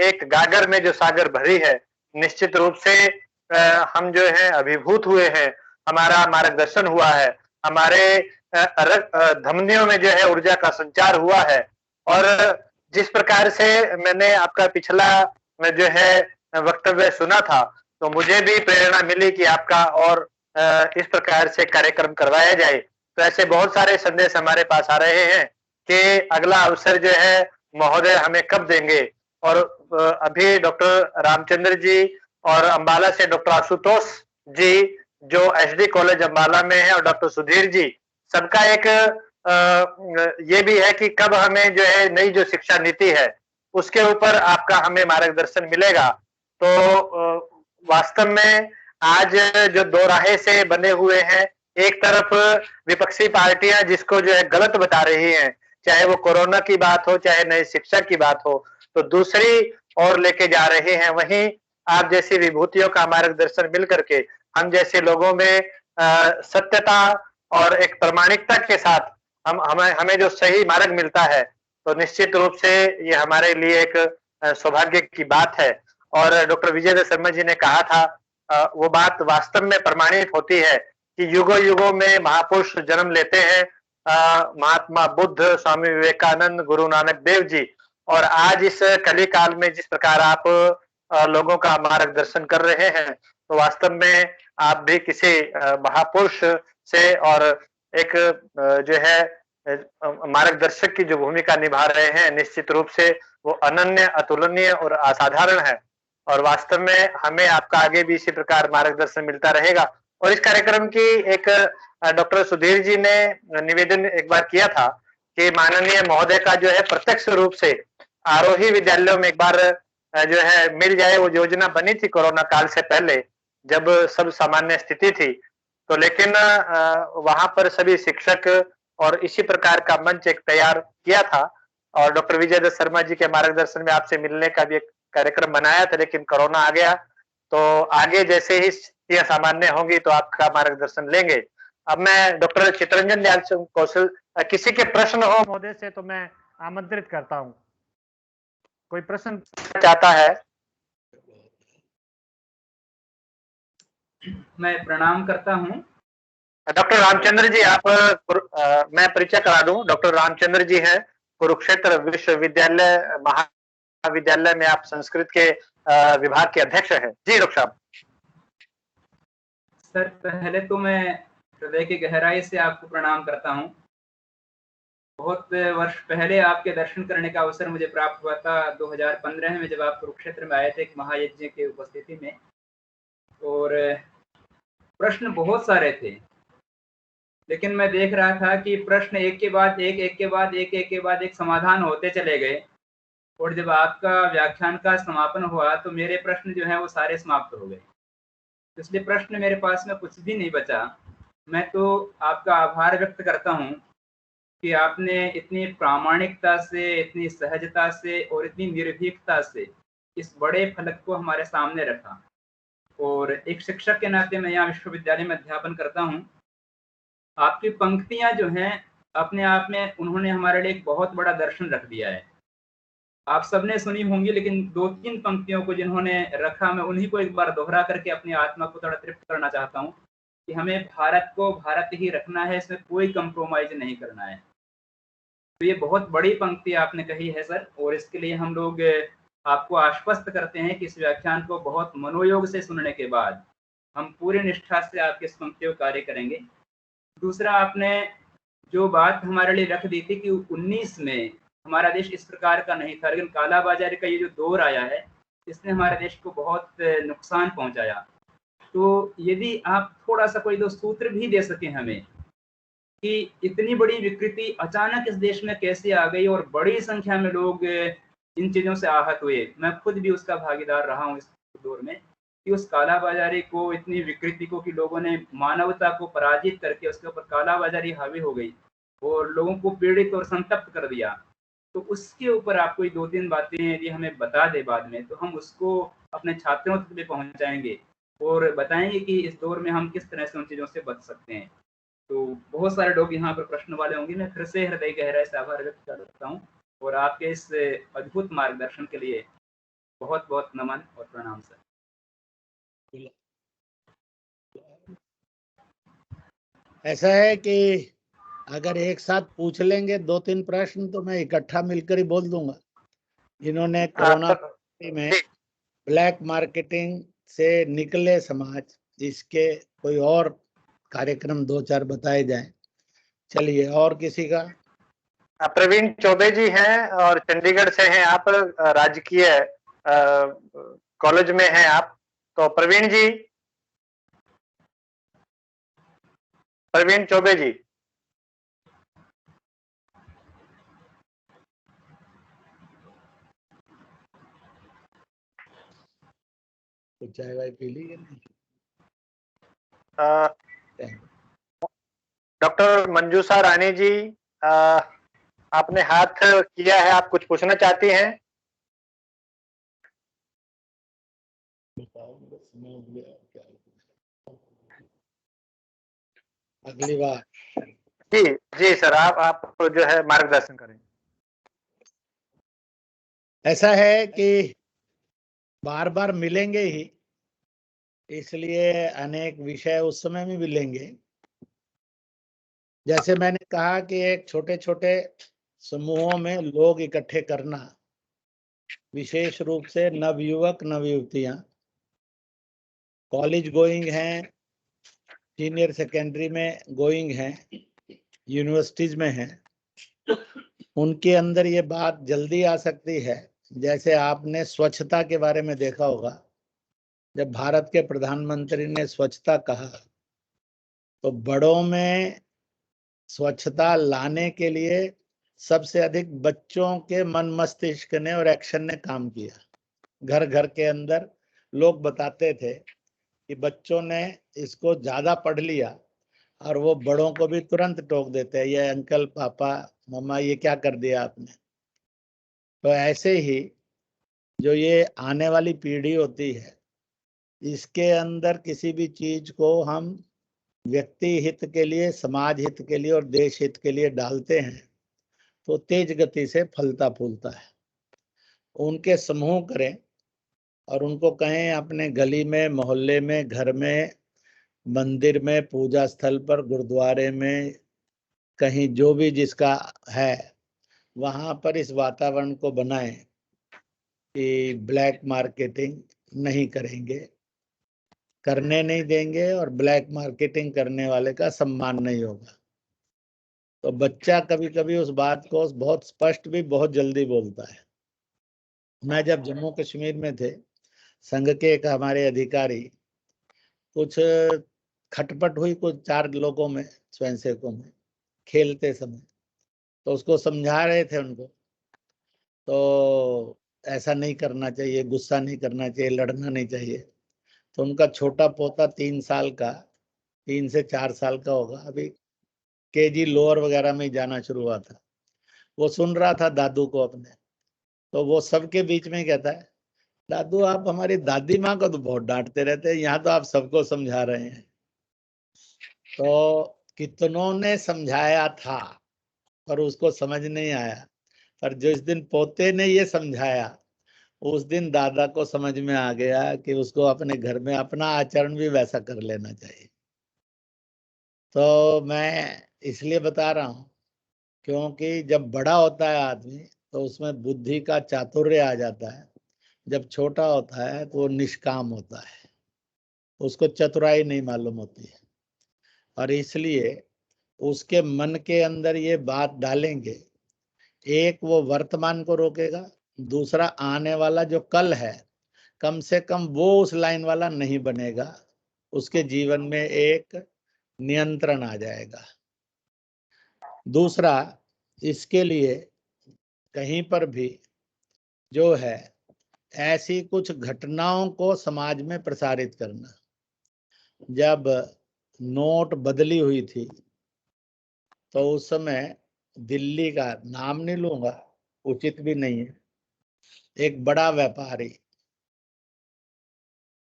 एक गागर में जो सागर भरी है, निश्चित रूप से हम जो है अभिभूत हुए हैं, हमारा मार्गदर्शन हुआ है, हमारे धमनियों में जो है ऊर्जा का संचार हुआ है। और जिस प्रकार से मैंने आपका पिछला जो है वक्तव्य सुना था, तो मुझे भी प्रेरणा मिली कि आपका और इस प्रकार से कार्यक्रम करवाया जाए। तो ऐसे बहुत सारे संदेश हमारे पास आ रहे हैं कि अगला अवसर जो है महोदय हमें कब देंगे। और अभी डॉक्टर रामचंद्र जी और अंबाला से डॉक्टर आशुतोष जी जो एसडी कॉलेज अंबाला में है, और डॉक्टर सुधीर जी, सबका एक ये भी है कि कब हमें जो है नई जो शिक्षा नीति है उसके ऊपर आपका हमें मार्गदर्शन मिलेगा। तो वास्तव में आज जो दो राहें से बने हुए हैं, एक तरफ विपक्षी पार्टियां जिसको जो है गलत बता रही हैं, चाहे वो कोरोना की बात हो, चाहे नई शिक्षा की बात हो, तो दूसरी ओर लेके जा रहे हैं। वहीं आप जैसी विभूतियों का मार्गदर्शन मिल करके हम जैसे लोगों में सत्यता और एक प्रामाणिकता के साथ हमें जो सही मार्ग मिलता है, तो निश्चित रूप से ये हमारे लिए एक सौभाग्य की बात है। और डॉक्टर विजय शर्मा जी ने कहा था, वो बात वास्तव में प्रमाणित होती है कि युगों युगों में महापुरुष जन्म लेते हैं, महात्मा बुद्ध, स्वामी विवेकानंद, गुरु नानक देव जी। और आज इस कली काल में जिस प्रकार आप लोगों का मार्गदर्शन कर रहे हैं, तो वास्तव में आप भी किसी महापुरुष से और एक जो है मार्गदर्शक की जो भूमिका निभा रहे हैं, निश्चित रूप से वो अनन्य, अतुलनीय और असाधारण है। और वास्तव में हमें आपका आगे भी इसी प्रकार मार्गदर्शन मिलता रहेगा। और इस कार्यक्रम की एक डॉक्टर सुधीर जी ने निवेदन एक बार किया था कि माननीय महोदय का जो है प्रत्यक्ष रूप से आरोही विद्यालयों में एक बार जो है मिल जाए। वो योजना बनी थी कोरोना काल से पहले, जब सब सामान्य स्थिति थी, तो लेकिन वहां पर सभी शिक्षक और इसी प्रकार का मंच एक तैयार किया था। और डॉक्टर विजय दत्त शर्मा जी के मार्गदर्शन में आपसे मिलने का भी एक कार्यक्रम बनाया था, लेकिन कोरोना आ गया। तो आगे जैसे ही स्थितियां सामान्य होंगी तो आपका मार्गदर्शन लेंगे। अब मैं डॉक्टर चितरंजन दयाल कौशल, किसी के प्रश्न हो महोदय से तो मैं आमंत्रित करता हूँ। कोई प्रश्न चाहता है? मैं प्रणाम करता हूँ। डॉक्टर रामचंद्र जी, आप मैं परिचय करा दूं, डॉक्टर रामचंद्र जी हैं, कुरुक्षेत्र विश्वविद्यालय महाविद्यालय में आप संस्कृत के विभाग के अध्यक्ष हैं। जी डॉक्टर साहब। सर, पहले तो मैं हृदय की गहराई से आपको प्रणाम करता हूँ। बहुत वर्ष पहले आपके दर्शन करने का अवसर मुझे प्राप्त हुआ था 2015 में, जब आप कुरुक्षेत्र में आए थे एक महायज्ञ के उपस्थिति में। और प्रश्न बहुत सारे थे, लेकिन मैं देख रहा था कि प्रश्न एक के बाद एक समाधान होते चले गए। और जब आपका व्याख्यान का समापन हुआ तो मेरे प्रश्न जो हैं वो सारे समाप्त हो गए, इसलिए प्रश्न मेरे पास में कुछ भी नहीं बचा। मैं तो आपका आभार व्यक्त करता हूँ कि आपने इतनी प्रामाणिकता से, इतनी सहजता से और इतनी निर्भीकता से इस बड़े फलक को हमारे सामने रखा। और एक शिक्षक के नाते मैं यहाँ विश्वविद्यालय में अध्यापन करता हूँ। आपकी पंक्तियां जो हैं अपने आप में उन्होंने हमारे लिए एक बहुत बड़ा दर्शन रख दिया है। आप सबने सुनी होंगी, लेकिन 2-3 पंक्तियों को जिन्होंने रखा, मैं उन्हीं को एक बार दोहरा करके अपनी आत्मा को थोड़ा तृप्त करना चाहता हूँ कि हमें भारत को भारत ही रखना है, इसमें कोई कंप्रोमाइज नहीं करना है। तो ये बहुत बड़ी पंक्ति आपने कही है सर, और इसके लिए हम लोग आपको आश्वस्त करते हैं कि इस व्याख्यान को बहुत मनोयोग से सुनने के बाद हम पूरी निष्ठा से आपके इस पंक्तियों कार्य करेंगे। दूसरा, आपने जो बात हमारे लिए रख दी थी कि 19 में हमारा देश इस प्रकार का नहीं था, लेकिन कालाबाजारी का ये जो दौर आया है इसने हमारे देश को बहुत नुकसान पहुंचाया। तो यदि आप थोड़ा सा कोई 2 सूत्र भी दे सकें हमें कि इतनी बड़ी विकृति अचानक इस देश में कैसे आ गई और बड़ी संख्या में लोग इन चीज़ों से आहत हुए। मैं खुद भी उसका भागीदार रहा हूँ इस दौर में, कि उस कालाबाजारी को, इतनी विकृति को, कि लोगों ने मानवता को पराजित करके उसके ऊपर कालाबाजारी हावी हो गई और लोगों को पीड़ित और संतप्त कर दिया। तो उसके ऊपर आप कोई 2-3 बातें यदि हमें बता दे बाद में, तो हम उसको अपने छात्रों तक भी पहुंचाएंगे और बताएंगे कि इस दौर में हम किस तरह से उन चीज़ों से बच सकते हैं। तो बहुत सारे लोग यहाँ पर प्रश्न वाले होंगे। मैं फिर से हृदय गहराई से आभार व्यक्त करता हूँ और आपके इस अद्भुत मार्गदर्शन के लिए बहुत बहुत नमन और प्रणाम सर। ऐसा है कि अगर एक साथ पूछ लेंगे 2-3 प्रश्न तो मैं इकट्ठा मिलकर ही बोल दूंगा। इन्होंने कोरोना में ब्लैक मार्केटिंग से निकले समाज, इसके कोई और कार्यक्रम 2-4 बताए जाएं। चलिए, और किसी का? प्रवीण चौबे जी हैं और चंडीगढ़ से हैं आप, राजकीय कॉलेज में हैं आप। तो प्रवीण जी, प्रवीण चौबे जी। तो चाय वाय पी ली या नहीं? डॉक्टर मंजूषा रानी जी, आपने हाथ किया है, आप कुछ पूछना चाहती हैं? अगली बार। जी जी सर, आप जो है मार्गदर्शन करें। ऐसा है कि बार बार मिलेंगे ही, इसलिए अनेक विषय उस समय में मिलेंगे। जैसे मैंने कहा कि एक छोटे छोटे समूहों में लोग इकट्ठे करना, विशेष रूप से नवयुवक नवयुवतियां कॉलेज गोइंग हैं, सीनियर सेकेंडरी में गोइंग हैं, यूनिवर्सिटीज में हैं, उनके अंदर ये बात जल्दी आ सकती है। जैसे आपने स्वच्छता के बारे में देखा होगा, जब भारत के प्रधानमंत्री ने स्वच्छता कहा तो बड़ों में स्वच्छता लाने के लिए सबसे अधिक बच्चों के मन मस्तिष्क ने और एक्शन ने काम किया। घर घर के अंदर लोग बताते थे कि बच्चों ने इसको ज्यादा पढ़ लिया और वो बड़ों को भी तुरंत टोक देते हैं, ये अंकल, पापा, मम्मा, ये क्या कर दिया आपने। तो ऐसे ही जो ये आने वाली पीढ़ी होती है, इसके अंदर किसी भी चीज को हम व्यक्ति हित के लिए, समाज हित के लिए और देश हित के लिए डालते हैं तो तेज गति से फलता फूलता है। उनके समूह करें और उनको कहें अपने गली में, मोहल्ले में, घर में, मंदिर में, पूजा स्थल पर, गुरुद्वारे में, कहीं जो भी जिसका है वहां पर इस वातावरण को बनाएं कि ब्लैक मार्केटिंग नहीं करेंगे, करने नहीं देंगे और ब्लैक मार्केटिंग करने वाले का सम्मान नहीं होगा। तो बच्चा कभी कभी उस बात को बहुत स्पष्ट भी बहुत जल्दी बोलता है। मैं जब जम्मू कश्मीर में थे, संघ के एक हमारे अधिकारी, कुछ खटपट हुई कुछ 4 लोगों में, स्वयंसेवकों में, खेलते समय, तो उसको समझा रहे थे उनको, तो ऐसा नहीं करना चाहिए, गुस्सा नहीं करना चाहिए, लड़ना नहीं चाहिए। तो उनका छोटा पोता 3 साल का, 3 से 4 साल का होगा, अभी केजी लोअर वगैरह में जाना शुरू हुआ था, वो सुन रहा था दादू को अपने। तो वो सबके बीच में कहता है, दादू आप हमारी दादी माँ को तो बहुत डांटते रहते हैं, यहाँ तो आप सबको समझा रहे हैं। तो कितनों ने समझाया था पर उसको समझ नहीं आया, पर जिस दिन पोते ने ये समझाया उस दिन दादा को समझ में आ गया कि उसको अपने घर में अपना आचरण भी वैसा कर लेना चाहिए। तो मैं इसलिए बता रहा हूँ क्योंकि जब बड़ा होता है आदमी तो उसमें बुद्धि का चातुर्य आ जाता है, जब छोटा होता है तो वो निष्काम होता है, उसको चतुराई नहीं मालूम होती है। और इसलिए उसके मन के अंदर ये बात डालेंगे, एक वो वर्तमान को रोकेगा, दूसरा आने वाला जो कल है कम से कम वो उस लाइन वाला नहीं बनेगा, उसके जीवन में एक नियंत्रण आ जाएगा। दूसरा, इसके लिए कहीं पर भी जो है ऐसी कुछ घटनाओं को समाज में प्रसारित करना। जब नोट बदली हुई थी तो उस समय दिल्ली का, नाम नहीं लूंगा, उचित भी नहीं है, एक बड़ा व्यापारी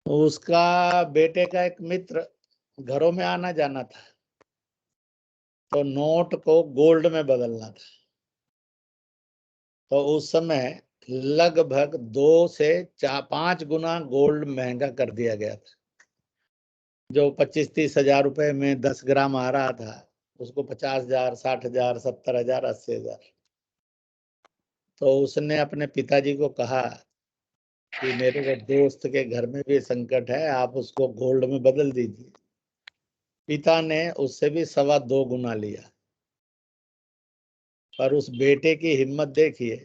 उसका बेटे का एक मित्र घरों में आना जाना था, तो नोट को गोल्ड में बदलना था। तो उस समय लगभग 2 से 5 गुना गोल्ड महंगा कर दिया गया था। जो 25-30 हजार रुपए में 10 ग्राम आ रहा था, उसको 50,000, 60,000, 70,000, 80,000। तो उसने अपने पिताजी को कहा कि मेरे दोस्त के घर में भी संकट है, आप उसको गोल्ड में बदल दीजिए। पिता ने उससे भी 2.25 गुना लिया। पर उस बेटे की हिम्मत देखिए,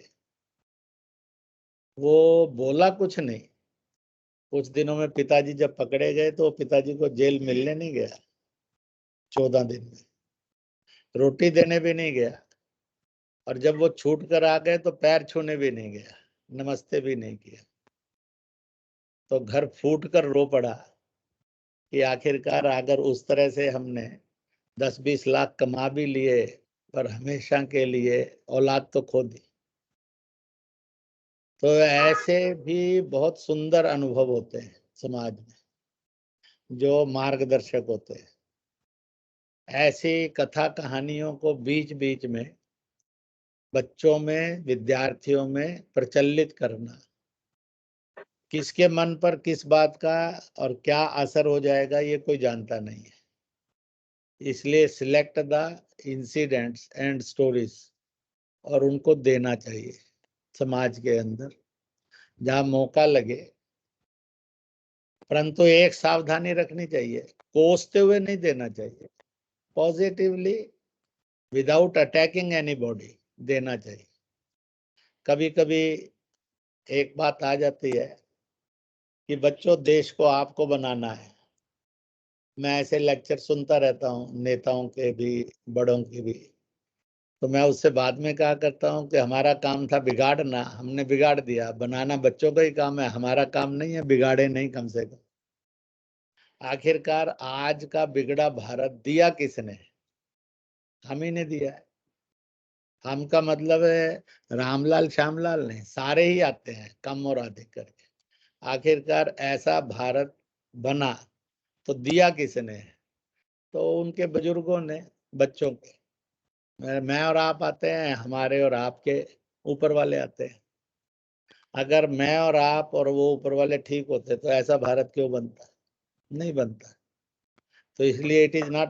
वो बोला कुछ नहीं। कुछ दिनों में पिताजी जब पकड़े गए तो पिताजी को जेल मिलने नहीं गया। 14 दिन में रोटी देने भी नहीं गया, और जब वो छूट कर आ गए तो पैर छूने भी नहीं गया, नमस्ते भी नहीं किया। तो घर फूट कर रो पड़ा कि आखिरकार अगर उस तरह से हमने 10-20 लाख कमा भी लिए, पर हमेशा के लिए औलाद तो खो दी। तो ऐसे भी बहुत सुंदर अनुभव होते हैं समाज में, जो मार्गदर्शक होते हैं। ऐसी कथा कहानियों को बीच बीच में बच्चों में, विद्यार्थियों में प्रचलित करना, किसके मन पर किस बात का और क्या असर हो जाएगा ये कोई जानता नहीं है। इसलिए select the incidents and stories, और उनको देना चाहिए समाज के अंदर जहां मौका लगे। परंतु एक सावधानी रखनी चाहिए, कोसते हुए नहीं देना चाहिए, पॉजिटिवली विदाउट अटैकिंग एनीबॉडी देना चाहिए। कभी कभी एक बात आ जाती है कि बच्चों, देश को आपको बनाना है। मैं ऐसे लेक्चर सुनता रहता हूँ, नेताओं के भी, बड़ों के भी। तो मैं उससे बाद में कहा करता हूँ कि हमारा काम था बिगाड़ना, हमने बिगाड़ दिया। बनाना बच्चों का ही काम है, हमारा काम नहीं है। बिगाड़े नहीं कम से कम। आखिरकार आज का बिगड़ा भारत दिया किसने? हम ही ने दिया है। हम का मतलब है रामलाल श्यामलाल नहीं, सारे ही आते हैं कम और अधिक करके। आखिरकार ऐसा भारत बना तो दिया किसने? तो उनके बुजुर्गों ने, बच्चों के। मैं और आप आते हैं, हमारे और आपके ऊपर वाले आते हैं। अगर मैं और आप और वो ऊपर वाले ठीक होते तो ऐसा भारत क्यों बनता? नहीं बनता। तो इसलिए इट इज नॉट